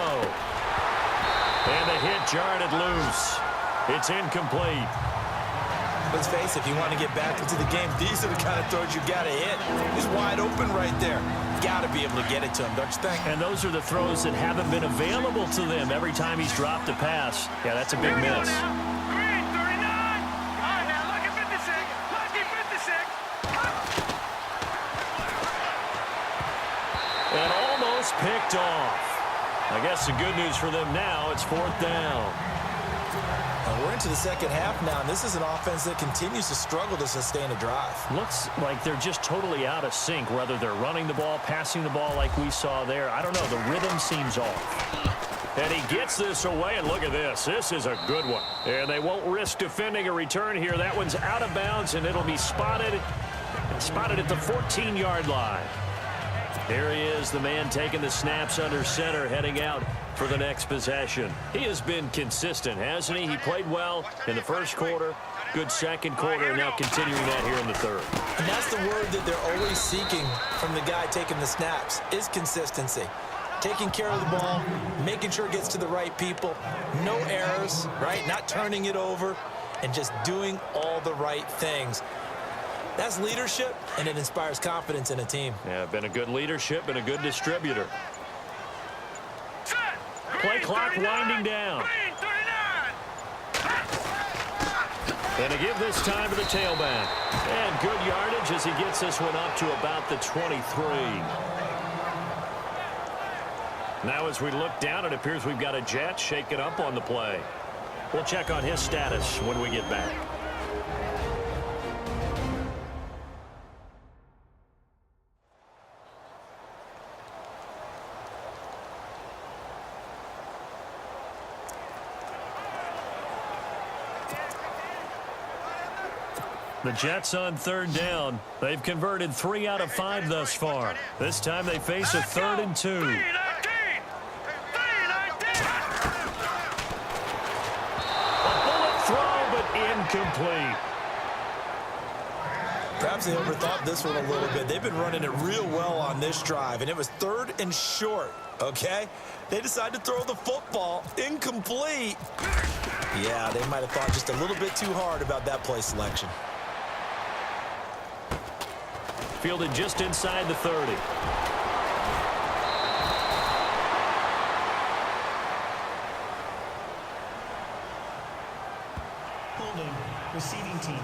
S2: And the hit jarred it loose. It's incomplete.
S3: Let's face it, if you want to get back into the game, these are the kind of throws you got to hit. He's wide open right there. Got to be able to get it to him, don't you think?
S2: And those are the throws that haven't been available to them every time he's dropped a pass. Yeah, that's a big miss.
S4: Green, 39. All right, now look at 56. Lucky 56.
S2: And almost picked off. I guess the good news for them now, it's fourth down.
S3: And we're into the second half now, and this is an offense that continues to struggle to sustain a drive.
S2: Looks like they're just totally out of sync, whether they're running the ball, passing the ball like we saw there. I don't know. The rhythm seems off. And he gets this away, and look at this. This is a good one. And they won't risk defending a return here. That one's out of bounds, and it'll be spotted at the 14-yard line. There he is, the man taking the snaps under center, heading out for the next possession. He has been consistent, hasn't he? He played well in the first quarter, good second quarter, and now continuing that here in the third.
S3: And that's the word that they're always seeking from the guy taking the snaps, is consistency. Taking care of the ball, making sure it gets to the right people, no errors, right? Not turning it over, and just doing all the right things. That's leadership, and it inspires confidence in a team.
S2: Yeah, been a good leadership and a good distributor. Play clock winding down. And to give this time to the tailback. And good yardage as he gets this one up to about the 23. Now as we look down, it appears we've got a Jet shaken up on the play. We'll check on his status when we get back. The Jets on third down. They've converted 3 out of 5 thus far. This time they face a 3rd and 2. A bullet throw, but incomplete.
S3: Perhaps they overthought this one a little bit. They've been running it real well on this drive, and it was 3rd and short, okay? They decided to throw the football incomplete. Yeah, they might have thought just a little bit too hard about that play selection.
S2: Fielded just inside the 30.
S5: Holding, receiving team.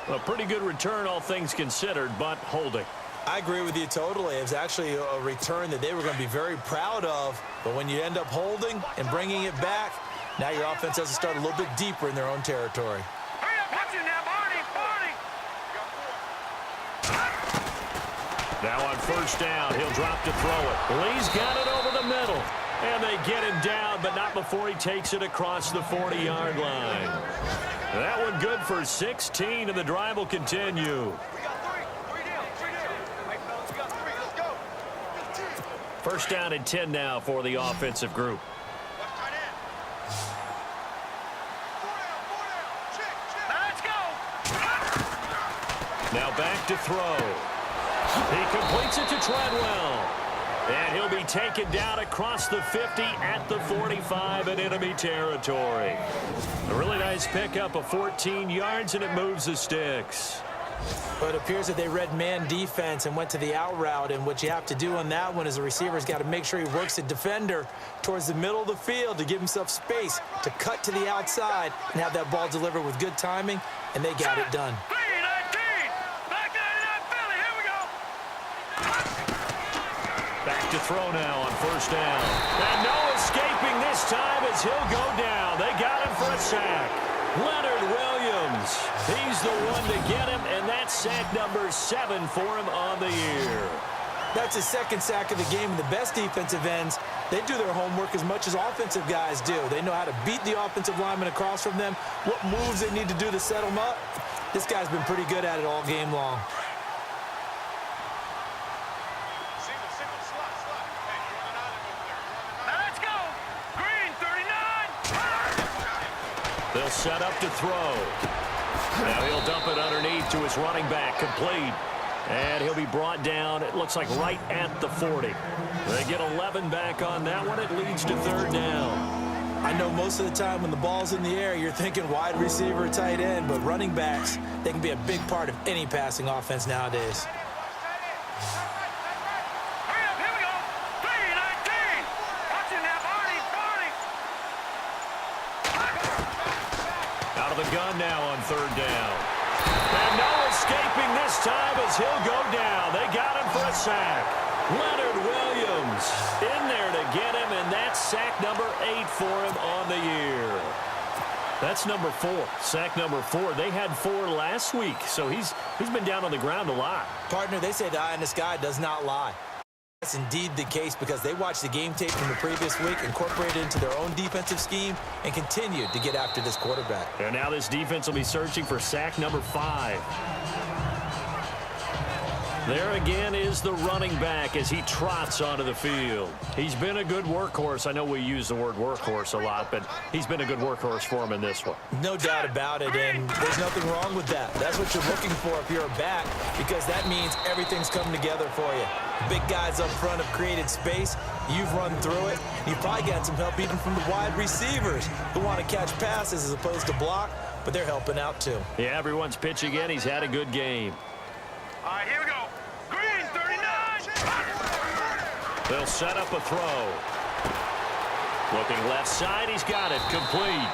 S2: A pretty good return, all things considered, but holding.
S3: I agree with you totally. It was actually a return that they were going to be very proud of. But when you end up holding and bringing it back, now your offense has to start a little bit deeper in their own territory.
S2: Now on first down, he'll drop to throw it. Lee's got it over the middle. And they get him down, but not before he takes it across the 40-yard line. That one good for 16, and the drive will continue.
S4: We got 3. 3 down. 3 down. Hey, fellas, we got 3. Let's go.
S2: First down and 10 now for the offensive group.
S4: Watch tight end. 4 down. Check. Let's go.
S2: Now back to throw. He completes it to Treadwell. And he'll be taken down across the 50 at the 45 in enemy territory. A really nice pickup of 14 yards, and it moves the sticks.
S3: But it appears that they read man defense and went to the out route, and what you have to do on that one is the receiver's got to make sure he works the defender towards the middle of the field to give himself space to cut to the outside and have that ball delivered with good timing, and they got it done.
S2: Back to throw now on first down. And no escaping this time as he'll go down. They got him for a sack. Leonard Williams. He's the one to get him, and that's sack number 7 for him on the year.
S3: That's his second sack of the game, and the best defensive ends, they do their homework as much as offensive guys do. They know how to beat the offensive lineman across from them, what moves they need to do to set them up. This guy's been pretty good at it all game long.
S4: Let's go. Green, 39.
S2: They'll set up to throw. Now he'll dump it underneath to his running back, complete. And he'll be brought down, it looks like right at the 40. They get 11 back on that one. It leads to third down.
S3: I know most of the time when the ball's in the air, you're thinking wide receiver or tight end, but running backs, they can be a big part of any passing offense nowadays.
S4: Hurry up, here we go. 3-19. Watch it now, Barney.
S2: Out of the gun now on third down. And no escaping this time as he'll go down. They got him for a sack. Leonard Williams in there to get him, and that's sack number 8 for him on the year. That's number 4, sack number 4. They had 4 last week, so he's been down on the ground a lot.
S3: Partner, they say the eye in the sky does not lie. That's indeed the case because they watched the game tape from the previous week, incorporated it into their own defensive scheme, and continued to get after this quarterback.
S2: And now this defense will be searching for sack number 5. There again is the running back as he trots onto the field. He's been a good workhorse. I know we use the word workhorse a lot, but he's been a good workhorse for him in this one.
S3: No doubt about it, and there's nothing wrong with that. That's what you're looking for if you're a back, because that means everything's come together for you. Big guys up front have created space. You've run through it. You've probably gotten some help even from the wide receivers who want to catch passes as opposed to block, but they're helping out too.
S2: Yeah, everyone's pitching in. He's had a good game.
S4: All right, here we go. Green, 39.
S2: They'll set up a throw. Looking left side, he's got it, complete.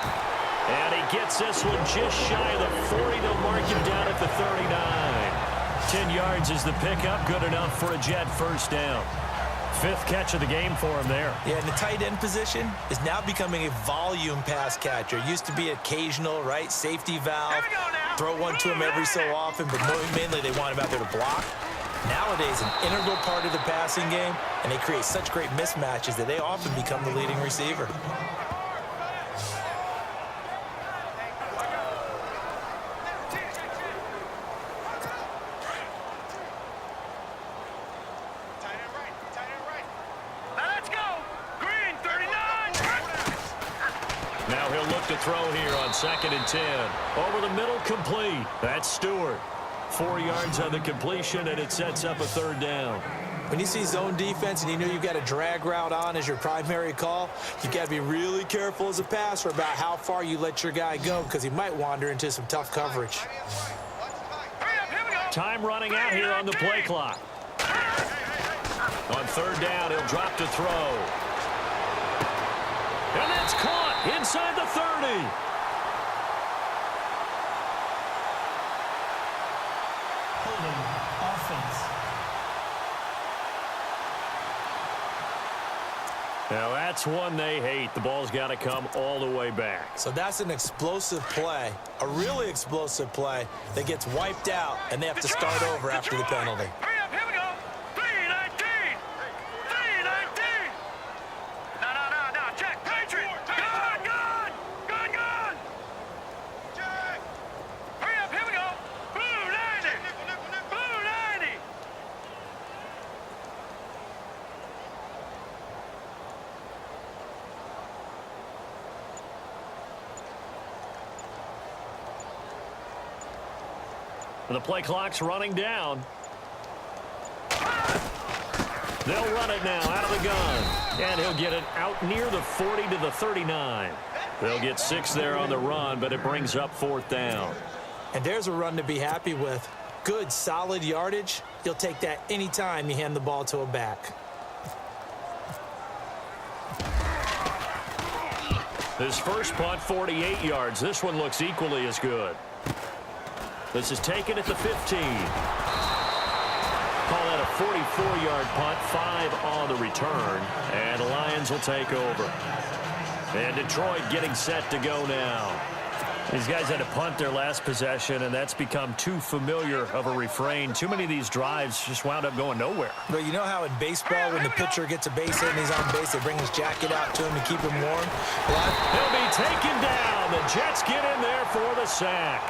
S2: And he gets this one just shy of the 40. They'll mark him down at the 39. 10 yards is the pickup, good enough for a Jet first down. 5th catch of the game for him there.
S3: Yeah, and the tight end position is now becoming a volume pass catcher. Used to be occasional, right? Safety valve. Throw one to him every so often, but mainly they want him out there to block. Nowadays, an integral part of the passing game, and they create such great mismatches that they often become the leading receiver.
S4: Let's go. Green, 39.
S2: Now he'll look to throw here on 2nd and 10. Over the middle, complete. That's Stewart. 4 yards on the completion, and it sets up a third down.
S3: When you see zone defense and you know you've got a drag route on as your primary call, you've got to be really careful as a passer about how far you let your guy go because he might wander into some tough coverage.
S4: Hurry up, here we go.
S2: Time running out here on the play clock. On third down, he'll drop to throw. And it's caught inside the 30.
S5: Holding offense.
S2: Now that's one they hate. The ball's got to come all the way back.
S3: So that's an explosive play, a really explosive play that gets wiped out, and they have to start over after the penalty.
S4: Hurry up, here we go. 3-19. 3-19. No, check. Patriot. Gun. Hurry up, here we go. Blue 90. Blue 90.
S2: The play clock's running down. They'll run it now out of the gun. And he'll get it out near the 40 to the 39. They'll get 6 there on the run, but it brings up 4th down.
S3: And there's a run to be happy with. Good, solid yardage. You'll take that anytime you hand the ball to a back.
S2: His first punt, 48 yards. This one looks equally as good. This is taken at the 15. Call that a 44-yard punt, 5 on the return. And the Lions will take over. And Detroit getting set to go now. These guys had to punt their last possession, and that's become too familiar of a refrain. Too many of these drives just wound up going nowhere.
S3: But you know how in baseball, when the pitcher gets a base hit and he's on base, they bring his jacket out to him to keep him warm?
S2: He'll be taken down. The Jets get in there for the sack.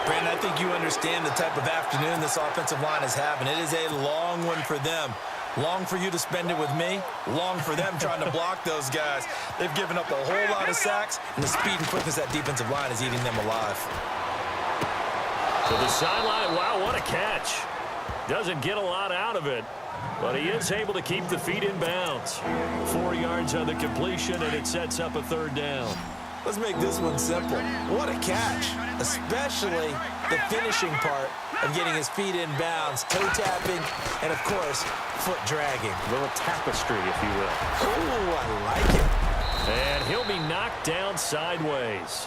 S3: Brandon, I think you understand the type of afternoon this offensive line is having. It is a long one for them. Long for you to spend it with me. Long for them trying to block those guys. They've given up a whole lot of sacks, and the speed and quickness of that defensive line is eating them alive.
S2: To the sideline. Wow, what a catch. Doesn't get a lot out of it, but he is able to keep the feet in bounds. 4 yards on the completion, and it sets up a third down.
S3: Let's make this one simple. What a catch, especially the finishing part of getting his feet in bounds, toe tapping, and, of course, foot dragging.
S2: A little tapestry, if you will.
S3: Ooh, I like it.
S2: And he'll be knocked down sideways.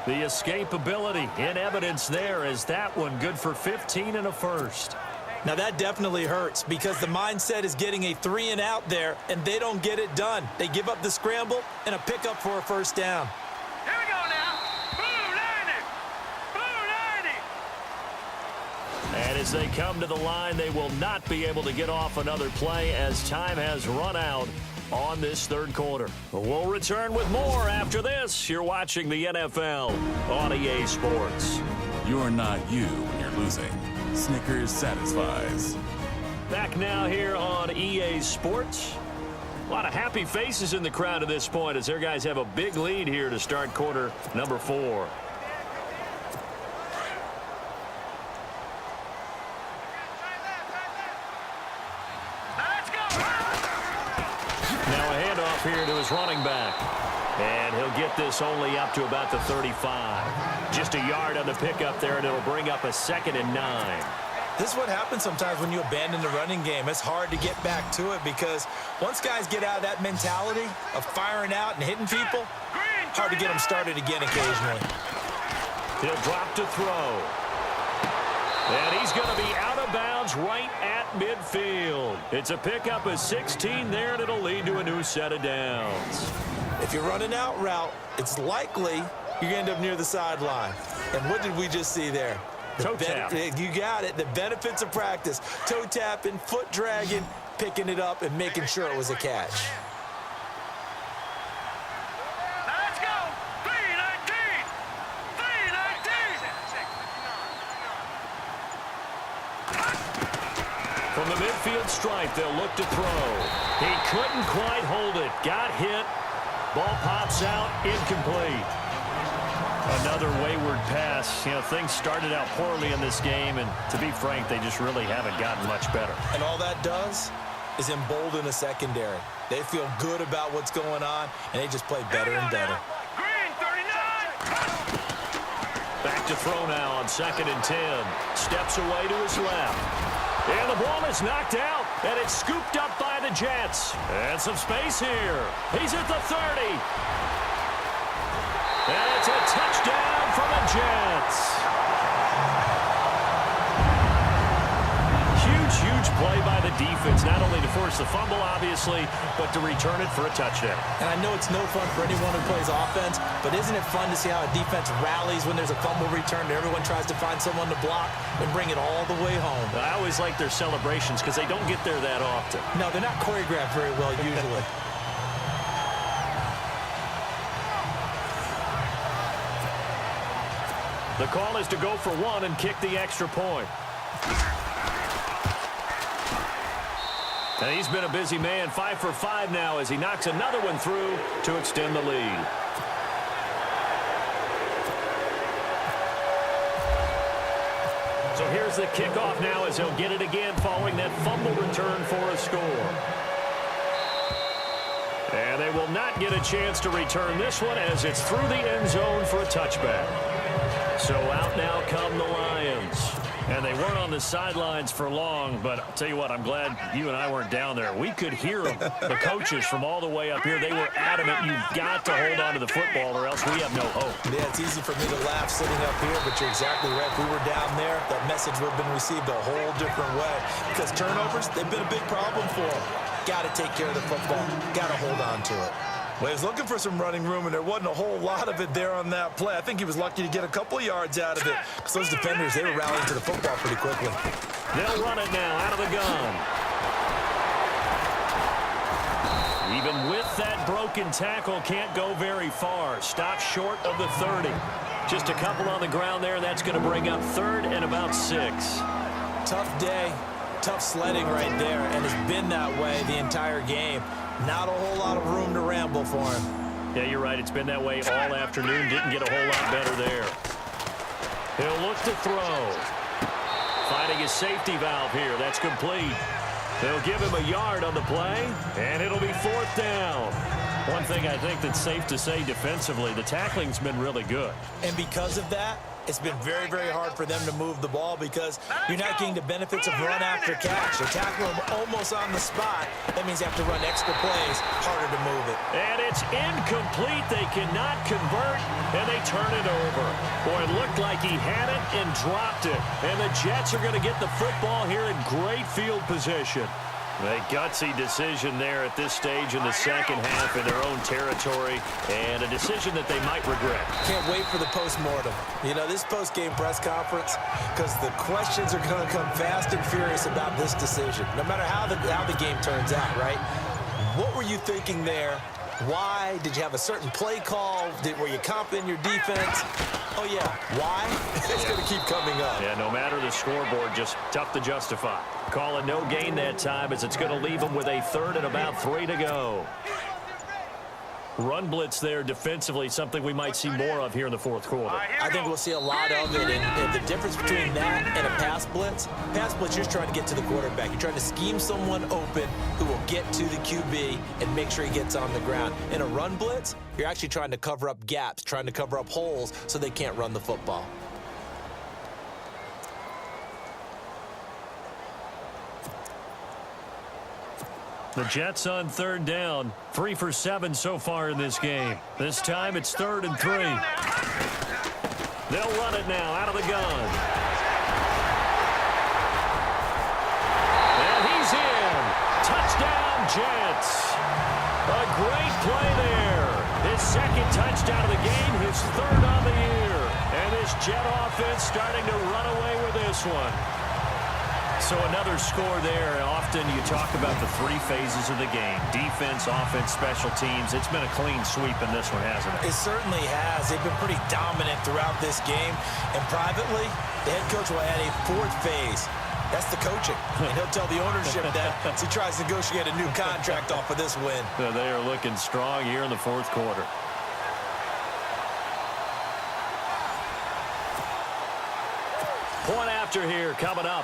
S2: The escapability in evidence there as that one good for 15 and a first.
S3: Now, that definitely hurts because the mindset is getting a 3-and-out there, and they don't get it done. They give up the scramble and a pickup for a first down.
S4: Here we go now. Boom, 90. Boom, 90.
S2: And as they come to the line, they will not be able to get off another play as time has run out on this third quarter. We'll return with more after this. You're watching the NFL on EA Sports.
S6: You're not you when you're losing. Snickers satisfies.
S2: Back now here on EA Sports. A lot of happy faces in the crowd at this point as their guys have a big lead here to start quarter number 4. Now a handoff here to his running back. And he'll get this only up to about the 35. Just a yard on the pickup there, and it'll bring up a 2nd and 9.
S3: This is what happens sometimes when you abandon the running game. It's hard to get back to it because once guys get out of that mentality of firing out and hitting people, hard to get them started again occasionally.
S2: He'll drop to throw. And he's going to be out of bounds right at midfield. It's a pickup of 16 there, and it'll lead to a new set of downs.
S3: If you're running out route, it's likely you're going to end up near the sideline. And what did we just see there?
S2: Toe tap.
S3: You got it. The benefits of practice. Toe tapping, foot dragging, picking it up, and making sure it was a catch.
S4: Now let's go. 3-19. 3-19.
S2: From the midfield stripe, they'll look to throw. He couldn't quite hold it. Got hit. Ball pops out. Incomplete. Another wayward pass. You know, things started out poorly in this game, and to be frank, they just really haven't gotten much better.
S3: And all that does is embolden a secondary. They feel good about what's going on, and they just play better and better.
S4: Green, 39.
S2: Back to throw now on 2nd and 10. Steps away to his left. And the ball is knocked out, and it's scooped up by the Jets. And some space here. He's at the 30. And it's a touchdown for the Jets. Huge play by the defense, not only to force the fumble, obviously, but to return it for a touchdown.
S3: And I know it's no fun for anyone who plays offense, but isn't it fun to see how a defense rallies when there's a fumble return and everyone tries to find someone to block and bring it all the way home?
S2: I always like their celebrations because they don't get there that often.
S3: No, they're not choreographed very well usually.
S2: The call is to go for 1 and kick the extra point. And he's been a busy man, 5 for 5 now as he knocks another one through to extend the lead. So here's the kickoff now as he'll get it again following that fumble return for a score. And they will not get a chance to return this one as it's through the end zone for a touchback. So out now come the Lions. And they weren't on the sidelines for long, but I'll tell you what, I'm glad you and I weren't down there. We could hear them, the coaches from all the way up here. They were adamant, you've got to hold on to the football or else we have no hope.
S3: Yeah, it's easy for me to laugh sitting up here, but you're exactly right. If we were down there, that message would have been received a whole different way. Because turnovers, they've been a big problem for them. Got to take care of the football. Got to hold on to it. Well, he was looking for some running room, and there wasn't a whole lot of it there on that play. I think he was lucky to get a couple of yards out of it because those defenders, they were rallying to the football pretty quickly.
S2: They'll run it now out of the gun. Even with that broken tackle, can't go very far. Stop short of the 30. Just a couple on the ground there, and that's going to bring up 3rd and about 6.
S3: Tough day, tough sledding right there, and it's been that way the entire game. Not a whole lot of room to ramble for him.
S2: Yeah, you're right. It's been that way all afternoon. Didn't get a whole lot better there. He'll look to throw. Finding his safety valve here. That's complete. They'll give him a yard on the play, and it'll be 4th down. One thing I think that's safe to say defensively, the tackling's been really good.
S3: And because of that, it's been very, very hard for them to move the ball because you're not getting the benefits of run after catch. They're tackling them almost on the spot. That means you have to run extra plays, harder to move it.
S2: And it's incomplete. They cannot convert, and they turn it over. Boy, it looked like he had it and dropped it. And the Jets are going to get the football here in great field position. A gutsy decision there at this stage in the second half in their own territory, and a decision that they might regret.
S3: Can't wait for the post-mortem. You know, this post-game press conference, because the questions are going to come fast and furious about this decision, no matter how the game turns out, right? What were you thinking there? Why? Did you have a certain play call? Were you confident in your defense? Oh, yeah. Why? It's going to keep coming up.
S2: Yeah, no matter the scoreboard, just tough to justify. Call it no gain that time as it's going to leave them with a 3rd and about 3 to go. Run blitz there defensively, something we might see more of here in the 4th quarter.
S3: I think we'll see a lot of it, and the difference between that and a pass blitz, you're trying to get to the quarterback. You're trying to scheme someone open who will get to the QB and make sure he gets on the ground. In a run blitz, you're actually trying to cover up gaps, trying to cover up holes so they can't run the football.
S2: The Jets on 3rd down, 3 for 7 so far in this game. This time it's 3rd and 3. They'll run it now out of the gun. And he's in. Touchdown, Jets. A great play there. His 2nd touchdown of the game, his 3rd on the year. And this Jet offense starting to run away with this one. So another score there. Often you talk about the 3 phases of the game. Defense, offense, special teams. It's been a clean sweep in this one, hasn't it?
S3: It certainly has. They've been pretty dominant throughout this game. And privately, the head coach will add a 4th phase. That's the coaching. And he'll tell the ownership that as he tries to negotiate a new contract off of this win.
S2: They are looking strong here in the 4th quarter. Point after here coming up.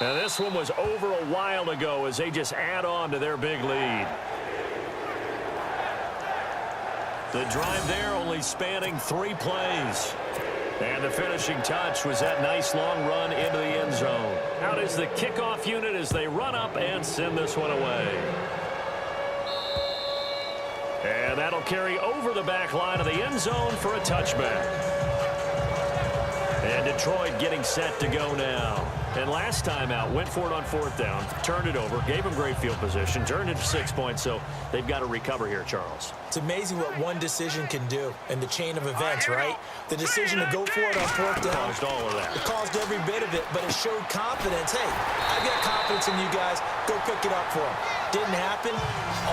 S2: Now this one was over a while ago as they just add on to their big lead. The drive there only spanning 3 plays. And the finishing touch was that nice long run into the end zone. Out is the kickoff unit as they run up and send this one away. And that'll carry over the back line of the end zone for a touchback. And Detroit getting set to go now. And last time out, went for it on 4th down, turned it over, gave them great field position, turned it to 6 points, so they've got to recover here, Charles.
S3: It's amazing what one decision can do in the chain of events, right? The decision to go for it on 4th down.
S2: Caused all of that.
S3: It caused every bit of it, but it showed confidence. Hey, I've got confidence in you guys. Go pick it up for them. Didn't happen.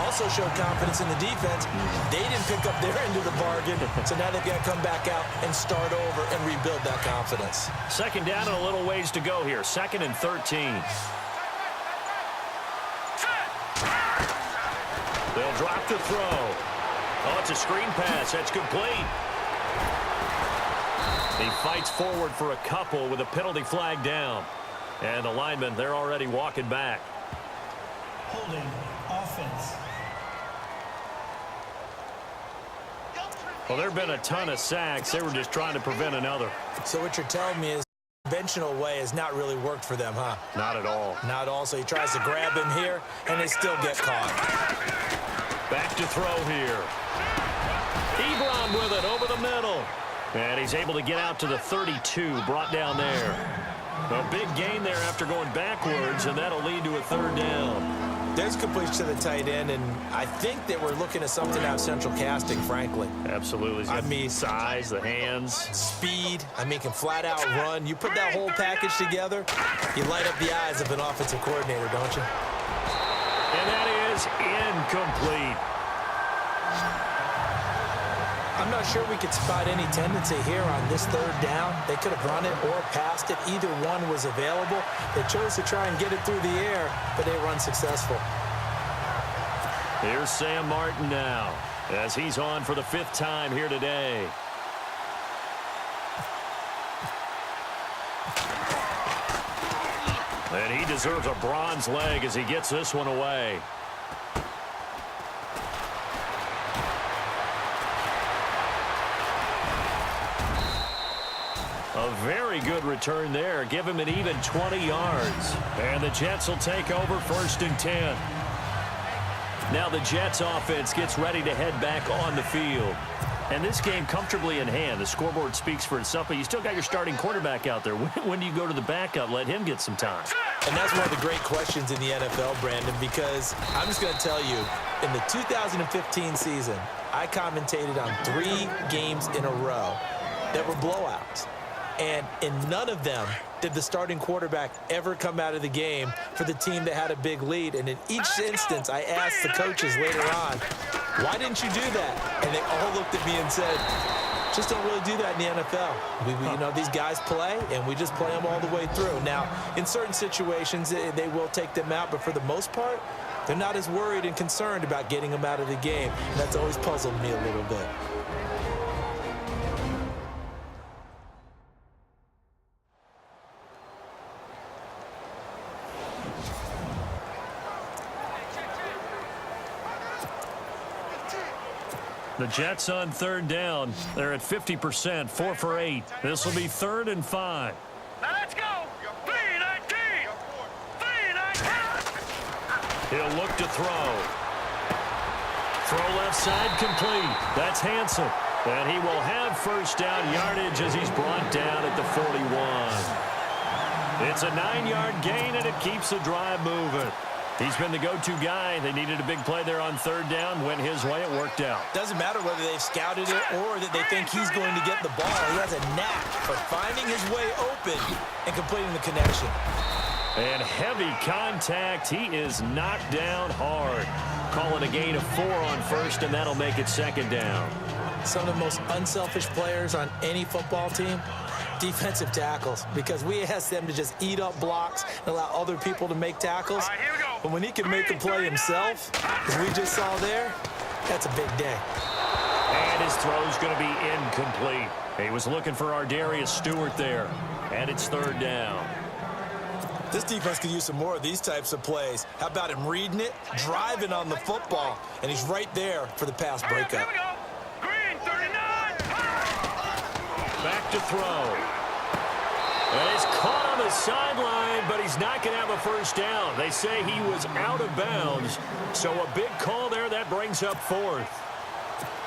S3: Also showed confidence in the defense. They didn't pick up their end of the bargain, so now they've got to come back out and start over and rebuild that confidence.
S2: 2nd down and a little ways to go here. 2nd and 13. They'll drop the throw. Oh, it's a screen pass. That's complete. He fights forward for a couple with a penalty flag down. And the linemen, they're already walking back.
S5: Holding offense.
S2: Well, there have been a ton of sacks. They were just trying to prevent another.
S3: So what you're telling me is the conventional way has not really worked for them, huh?
S2: Not at all.
S3: Not all. So he tries to grab him here, and they still get caught.
S2: Back to throw here. Ebron with it over the middle. And he's able to get out to the 32, brought down there. A big gain there after going backwards, and that'll lead to a third down.
S3: There's completion to the tight end, and I think they were looking at something out of central casting, frankly.
S2: Absolutely.
S3: I mean,
S2: size, the hands.
S3: Speed. I mean, can flat out run. You put that whole package together, you light up the eyes of an offensive coordinator, don't you?
S2: And that is incomplete.
S3: I'm not sure we could spot any tendency here on this third down. They could have run it or passed it. Either one was available. They chose to try and get it through the air, but they were unsuccessful.
S2: Here's Sam Martin now, as he's on for the 5th time here today. And he deserves a bronze leg as he gets this one away. A very good return there. Give him an even 20 yards. And the Jets will take over 1st and 10. Now the Jets offense gets ready to head back on the field. And this game comfortably in hand. The scoreboard speaks for itself, but you still got your starting quarterback out there. When do you go to the backup? Let him get some time.
S3: And that's one of the great questions in the NFL, Brandon, because I'm just going to tell you, in the 2015 season, I commentated on 3 games in a row that were blowouts. And in none of them did the starting quarterback ever come out of the game for the team that had a big lead. And in each instance, I asked the coaches later on, why didn't you do that? And they all looked at me and said, just don't really do that in the NFL. You know, these guys play, and we just play them all the way through. Now, in certain situations, they will take them out, but for the most part, they're not as worried and concerned about getting them out of the game. And that's always puzzled me a little bit.
S2: The Jets on 3rd down. They're at 50%, 4 for 8. This will be 3rd and 5.
S4: Now let's go. 3-19. 3-19.
S2: He'll look to throw. Throw left side complete. That's Hanson. And he will have 1st down yardage as he's brought down at the 41. It's a 9-yard gain, and it keeps the drive moving. He's been the go-to guy. They needed a big play there on 3rd down. Went his way. It worked out.
S3: Doesn't matter whether they've scouted it or that they think he's going to get the ball. He has a knack for finding his way open and completing the connection.
S2: And heavy contact. He is knocked down hard. Call it a gain of 4 on 1st, and that'll make it 2nd down.
S3: Some of the most unselfish players on any football team, defensive tackles, because we ask them to just eat up blocks and allow other people to make tackles.
S4: All right, here we go.
S3: But when he can make a play himself, as we just saw there, that's a big day.
S2: And his throw's going to be incomplete. He was looking for Ardarius Stewart there. And it's 3rd down.
S3: This defense could use some more of these types of plays. How about him reading it, driving on the football, and he's right there for the pass breakup.
S4: Here we go. Green, 39.
S2: Back to throw. And he's caught on the sideline, but he's not going to have a 1st down. They say he was out of bounds. So a big call there. That brings up 4th.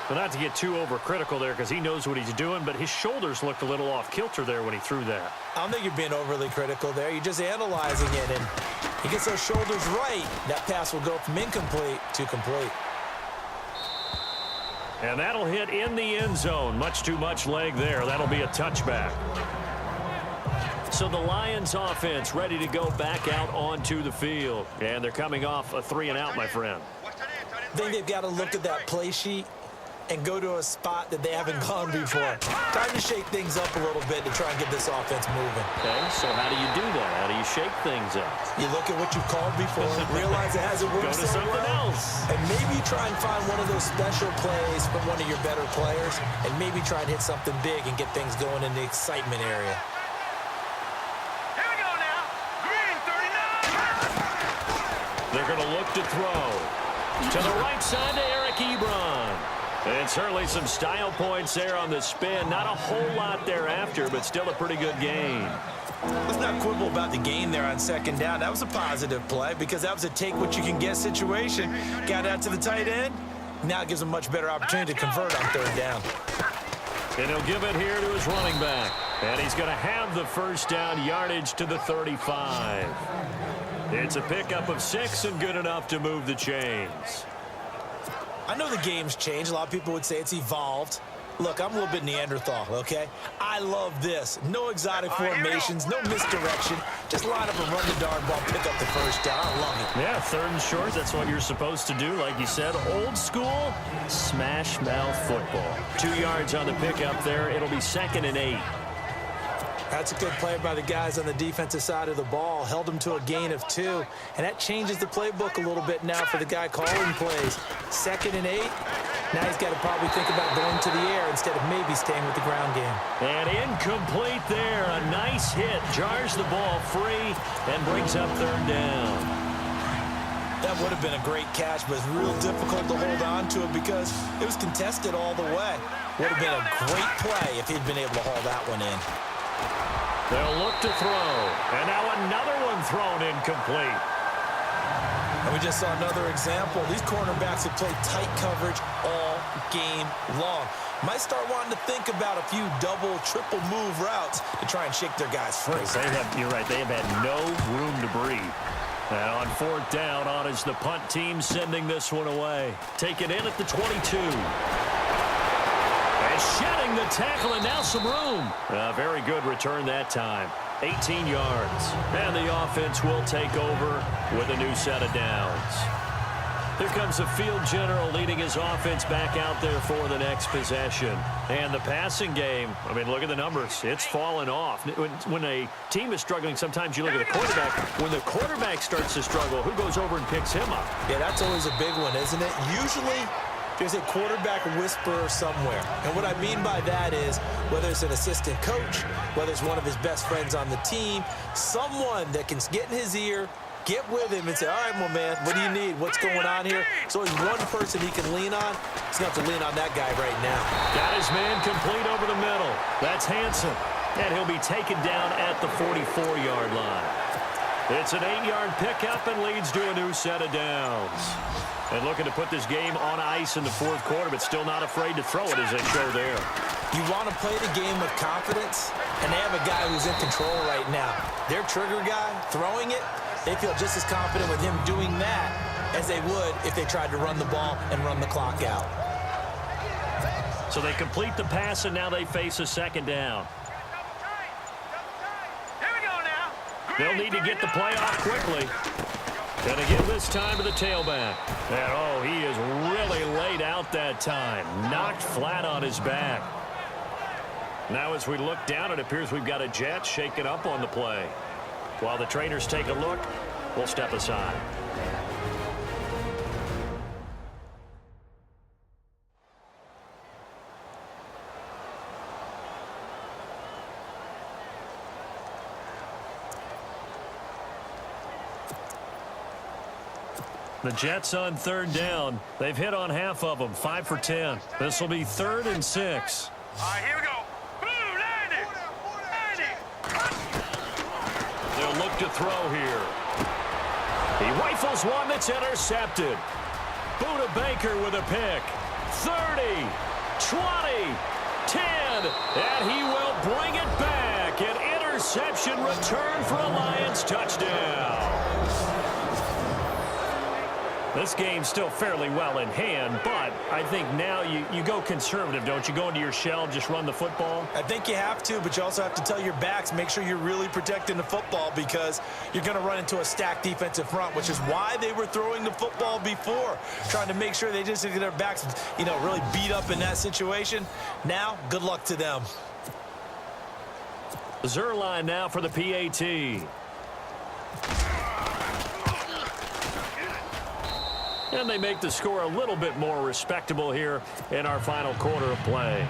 S2: But not to get too overcritical there because he knows what he's doing, but his shoulders looked a little off kilter there when he threw that.
S3: I don't think you're being overly critical there. You're just analyzing it, and he gets those shoulders right. That pass will go from incomplete to complete.
S2: And that'll hit in the end zone. Much too much leg there. That'll be a touchback. So the Lions offense ready to go back out onto the field. And they're coming off a 3-and-out, my friend.
S3: I think they've got to look at that play sheet and go to a spot that they haven't gone before. Time to shake things up a little bit to try and get this offense moving.
S2: Okay, so how do you do that? How do you shake things up?
S3: You look at what you've called before, realize it hasn't worked
S2: Go to
S3: so
S2: something
S3: well,
S2: else.
S3: and maybe try and find one of those special plays from one of your better players, and maybe try and hit something big and get things going in the excitement area.
S4: Here we go now. Green, 39.
S2: They're going to look to throw. To the right side to Eric Ebron. And certainly some style points there on the spin. Not a whole lot thereafter, but still a pretty good gain.
S3: Let's not quibble about the gain there on 2nd down. That was a positive play because that was a take-what-you-can-get situation. Got out to the tight end. Now it gives him a much better opportunity to convert on 3rd down.
S2: And he'll give it here to his running back. And he's going to have the first down, yardage to the 35. It's a pickup of 6 and good enough to move the chains.
S3: I know the game's changed. A lot of people would say it's evolved. Look, I'm a little bit Neanderthal, okay? I love this. No exotic formations, no misdirection. Just line up and run the darn ball, pick up the first down. I love it.
S2: Yeah, 3rd and short, that's what you're supposed to do. Like you said, old school, smash mouth football. 2 yards on the pickup there. It'll be 2nd and 8.
S3: That's a good play by the guys on the defensive side of the ball. Held them to a gain of 2. And that changes the playbook a little bit now for the guy calling plays. 2nd and 8. Now he's got to probably think about going to the air instead of maybe staying with the ground game.
S2: And incomplete there. A nice hit. Jars the ball free and brings up 3rd down.
S3: That would have been a great catch, but it's real difficult to hold on to it because it was contested all the way. Would have been a great play if he'd been able to haul that one in.
S2: They'll look to throw. And now another one thrown incomplete.
S3: And we just saw another example. These cornerbacks have played tight coverage all game long. Might start wanting to think about a few double, triple move routes to try and shake their guys free.
S2: You're right. They have had no room to breathe. And on 4th down, on is the punt team sending this one away. Take it in at the 22. And shedding the tackle, and now some room. A very good return that time. 18 yards. And the offense will take over with a new set of downs. Here comes the field general leading his offense back out there for the next possession. And the passing game, I mean, look at the numbers. It's fallen off. When a team is struggling, sometimes you look at the quarterback. When the quarterback starts to struggle, who goes over and picks him up?
S3: Yeah, that's always a big one, isn't it? Usually, there's a quarterback whisperer somewhere. And what I mean by that is whether it's an assistant coach, whether it's one of his best friends on the team, someone that can get in his ear, get with him and say, all right, well, man, what do you need? What's going on here? So he's one person he can lean on. He's going to have to lean on that guy right now.
S2: Got his man complete over the middle. That's Hansen. And he'll be taken down at the 44-yard line. It's an 8-yard pickup and leads to a new set of downs. And looking to put this game on ice in the 4th quarter, but still not afraid to throw it as they show there.
S3: You want to play the game with confidence, and they have a guy who's in control right now. Their trigger guy, throwing it, they feel just as confident with him doing that as they would if they tried to run the ball and run the clock out.
S2: So they complete the pass, and now they face a 2nd down.
S4: Here we go now.
S2: They'll need to get the play off quickly. And again this time to the tailback. And, oh, he is really laid out that time. Knocked flat on his back. Now as we look down, it appears we've got a Jet shaken up on the play. While the trainers take a look, we'll step aside. The Jets on 3rd down. They've hit on half of them, 5 for 10. This will be 3rd and 6.
S4: All right, here we go. Blue, land it.
S2: They'll look to throw here. He rifles one that's intercepted. Buda Baker with a pick. 30, 20, 10, and he will bring it back. An interception return for a Lions touchdown. This game's still fairly well in hand, but I think now you go conservative, don't you? Go into your shell, just run the football?
S3: I think you have to, but you also have to tell your backs, make sure you're really protecting the football because you're going to run into a stacked defensive front, which is why they were throwing the football before, trying to make sure they just get their backs, really beat up in that situation. Now, good luck to them.
S2: Zuerlein now for the PAT. And they make the score a little bit more respectable here in our final quarter of play.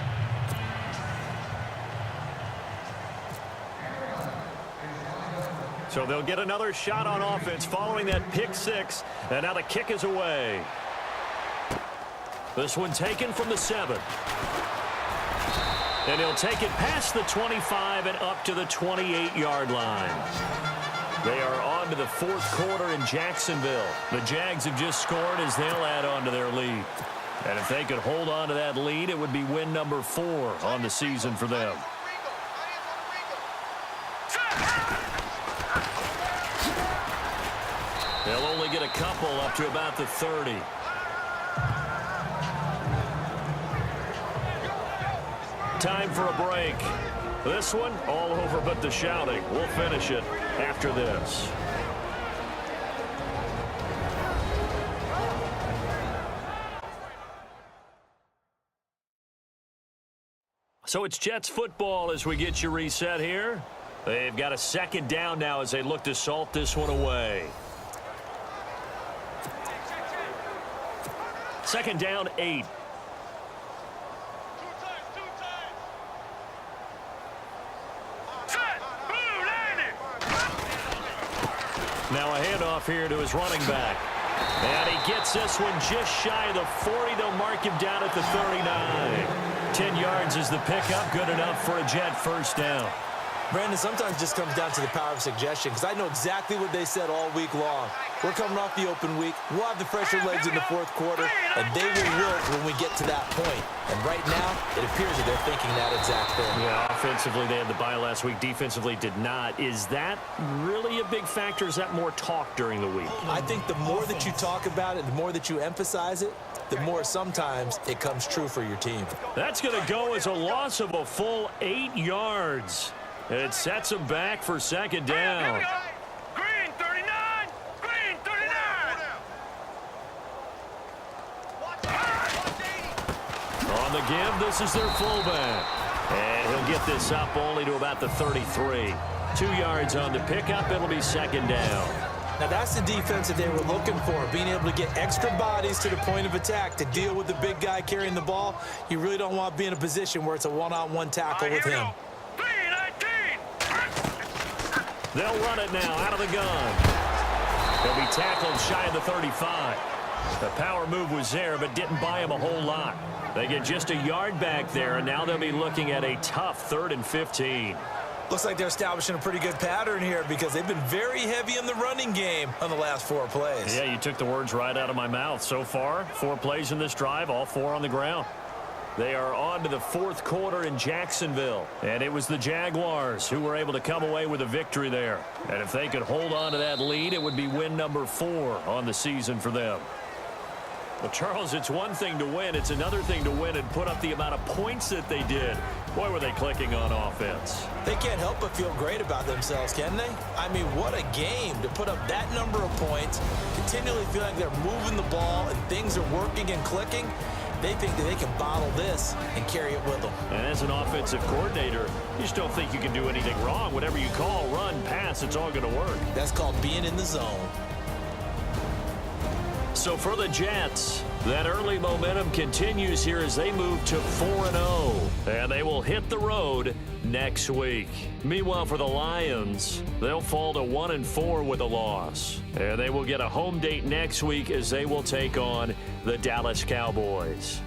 S2: So they'll get another shot on offense following that pick 6. And now the kick is away. This one taken from the 7. And he'll take it past the 25 and up to the 28-yard line. They are on to the 4th quarter in Jacksonville. The Jags have just scored as they'll add on to their lead. And if they could hold on to that lead, it would be win number 4 on the season for them. They'll only get a couple up to about the 30. Time for a break. This one, all over but the shouting. We'll finish it after this. So it's Jets football as we get you reset here. They've got a second down now as they look to salt this one away. Second down, 8. Now a handoff here to his running back. And he gets this one just shy of the 40. They'll mark him down at the 39. 10 yards is the pickup. Good enough for a Jet first down.
S3: Brandon, sometimes it just comes down to the power of suggestion, because I know exactly what they said all week long. We're coming off the open week. We'll have the fresher legs in the fourth quarter, and they will wilt when we get to that point. And right now, it appears that they're thinking that exact thing.
S2: Yeah, offensively, they had the bye last week. Defensively, did not. Is that really a big factor? Is that more talk during the week?
S3: I think the more that you talk about it, the more that you emphasize it, the more sometimes it comes true for your team.
S2: That's going to go as a loss of a full 8 yards. It sets them back for second down.
S4: Green 39! Green 39!
S2: On the give, this is their fullback. And he'll get this up only to about the 33. 2 yards on the pickup. It'll be second down.
S3: Now that's the defense that they were looking for, being able to get extra bodies to the point of attack to deal with the big guy carrying the ball. You really don't want to be in a position where it's a one-on-one tackle with him.
S2: They'll run it now out of the gun. They'll be tackled shy of the 35. The power move was there, but didn't buy him a whole lot. They get just a yard back there, and now they'll be looking at a tough 3rd and 15.
S3: Looks like they're establishing a pretty good pattern here, because they've been very heavy in the running game on the last 4 plays.
S2: Yeah, you took the words right out of my mouth. So far, 4 plays in this drive, all 4 on the ground. They are on to the 4th quarter in Jacksonville. And it was the Jaguars who were able to come away with a victory there. And if they could hold on to that lead, it would be win number 4 on the season for them. Well, Charles, it's one thing to win. It's another thing to win and put up the amount of points that they did. Boy, were they clicking on offense.
S3: They can't help but feel great about themselves, can they? I mean, what a game to put up that number of points, continually feel like they're moving the ball and things are working and clicking. They think that they can bottle this and carry it with them.
S2: And as an offensive coordinator, you just don't think you can do anything wrong. Whatever you call, run, pass, it's all going to work.
S3: That's called being in the zone.
S2: So for the Jets, that early momentum continues here as they move to 4-0. And they will hit the road next week. Meanwhile, for the Lions, they'll fall to 1-4 with a loss. And they will get a home date next week as they will take on the Dallas Cowboys.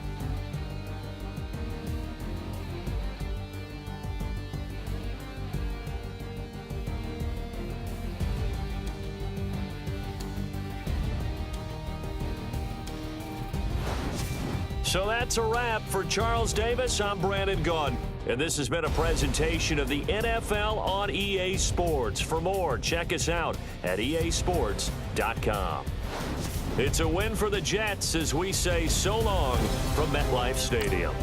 S2: So that's a wrap. For Charles Davis, I'm Brandon Gaudin. And this has been a presentation of the NFL on EA Sports. For more, check us out at easports.com. It's a win for the Jets as we say so long from MetLife Stadium.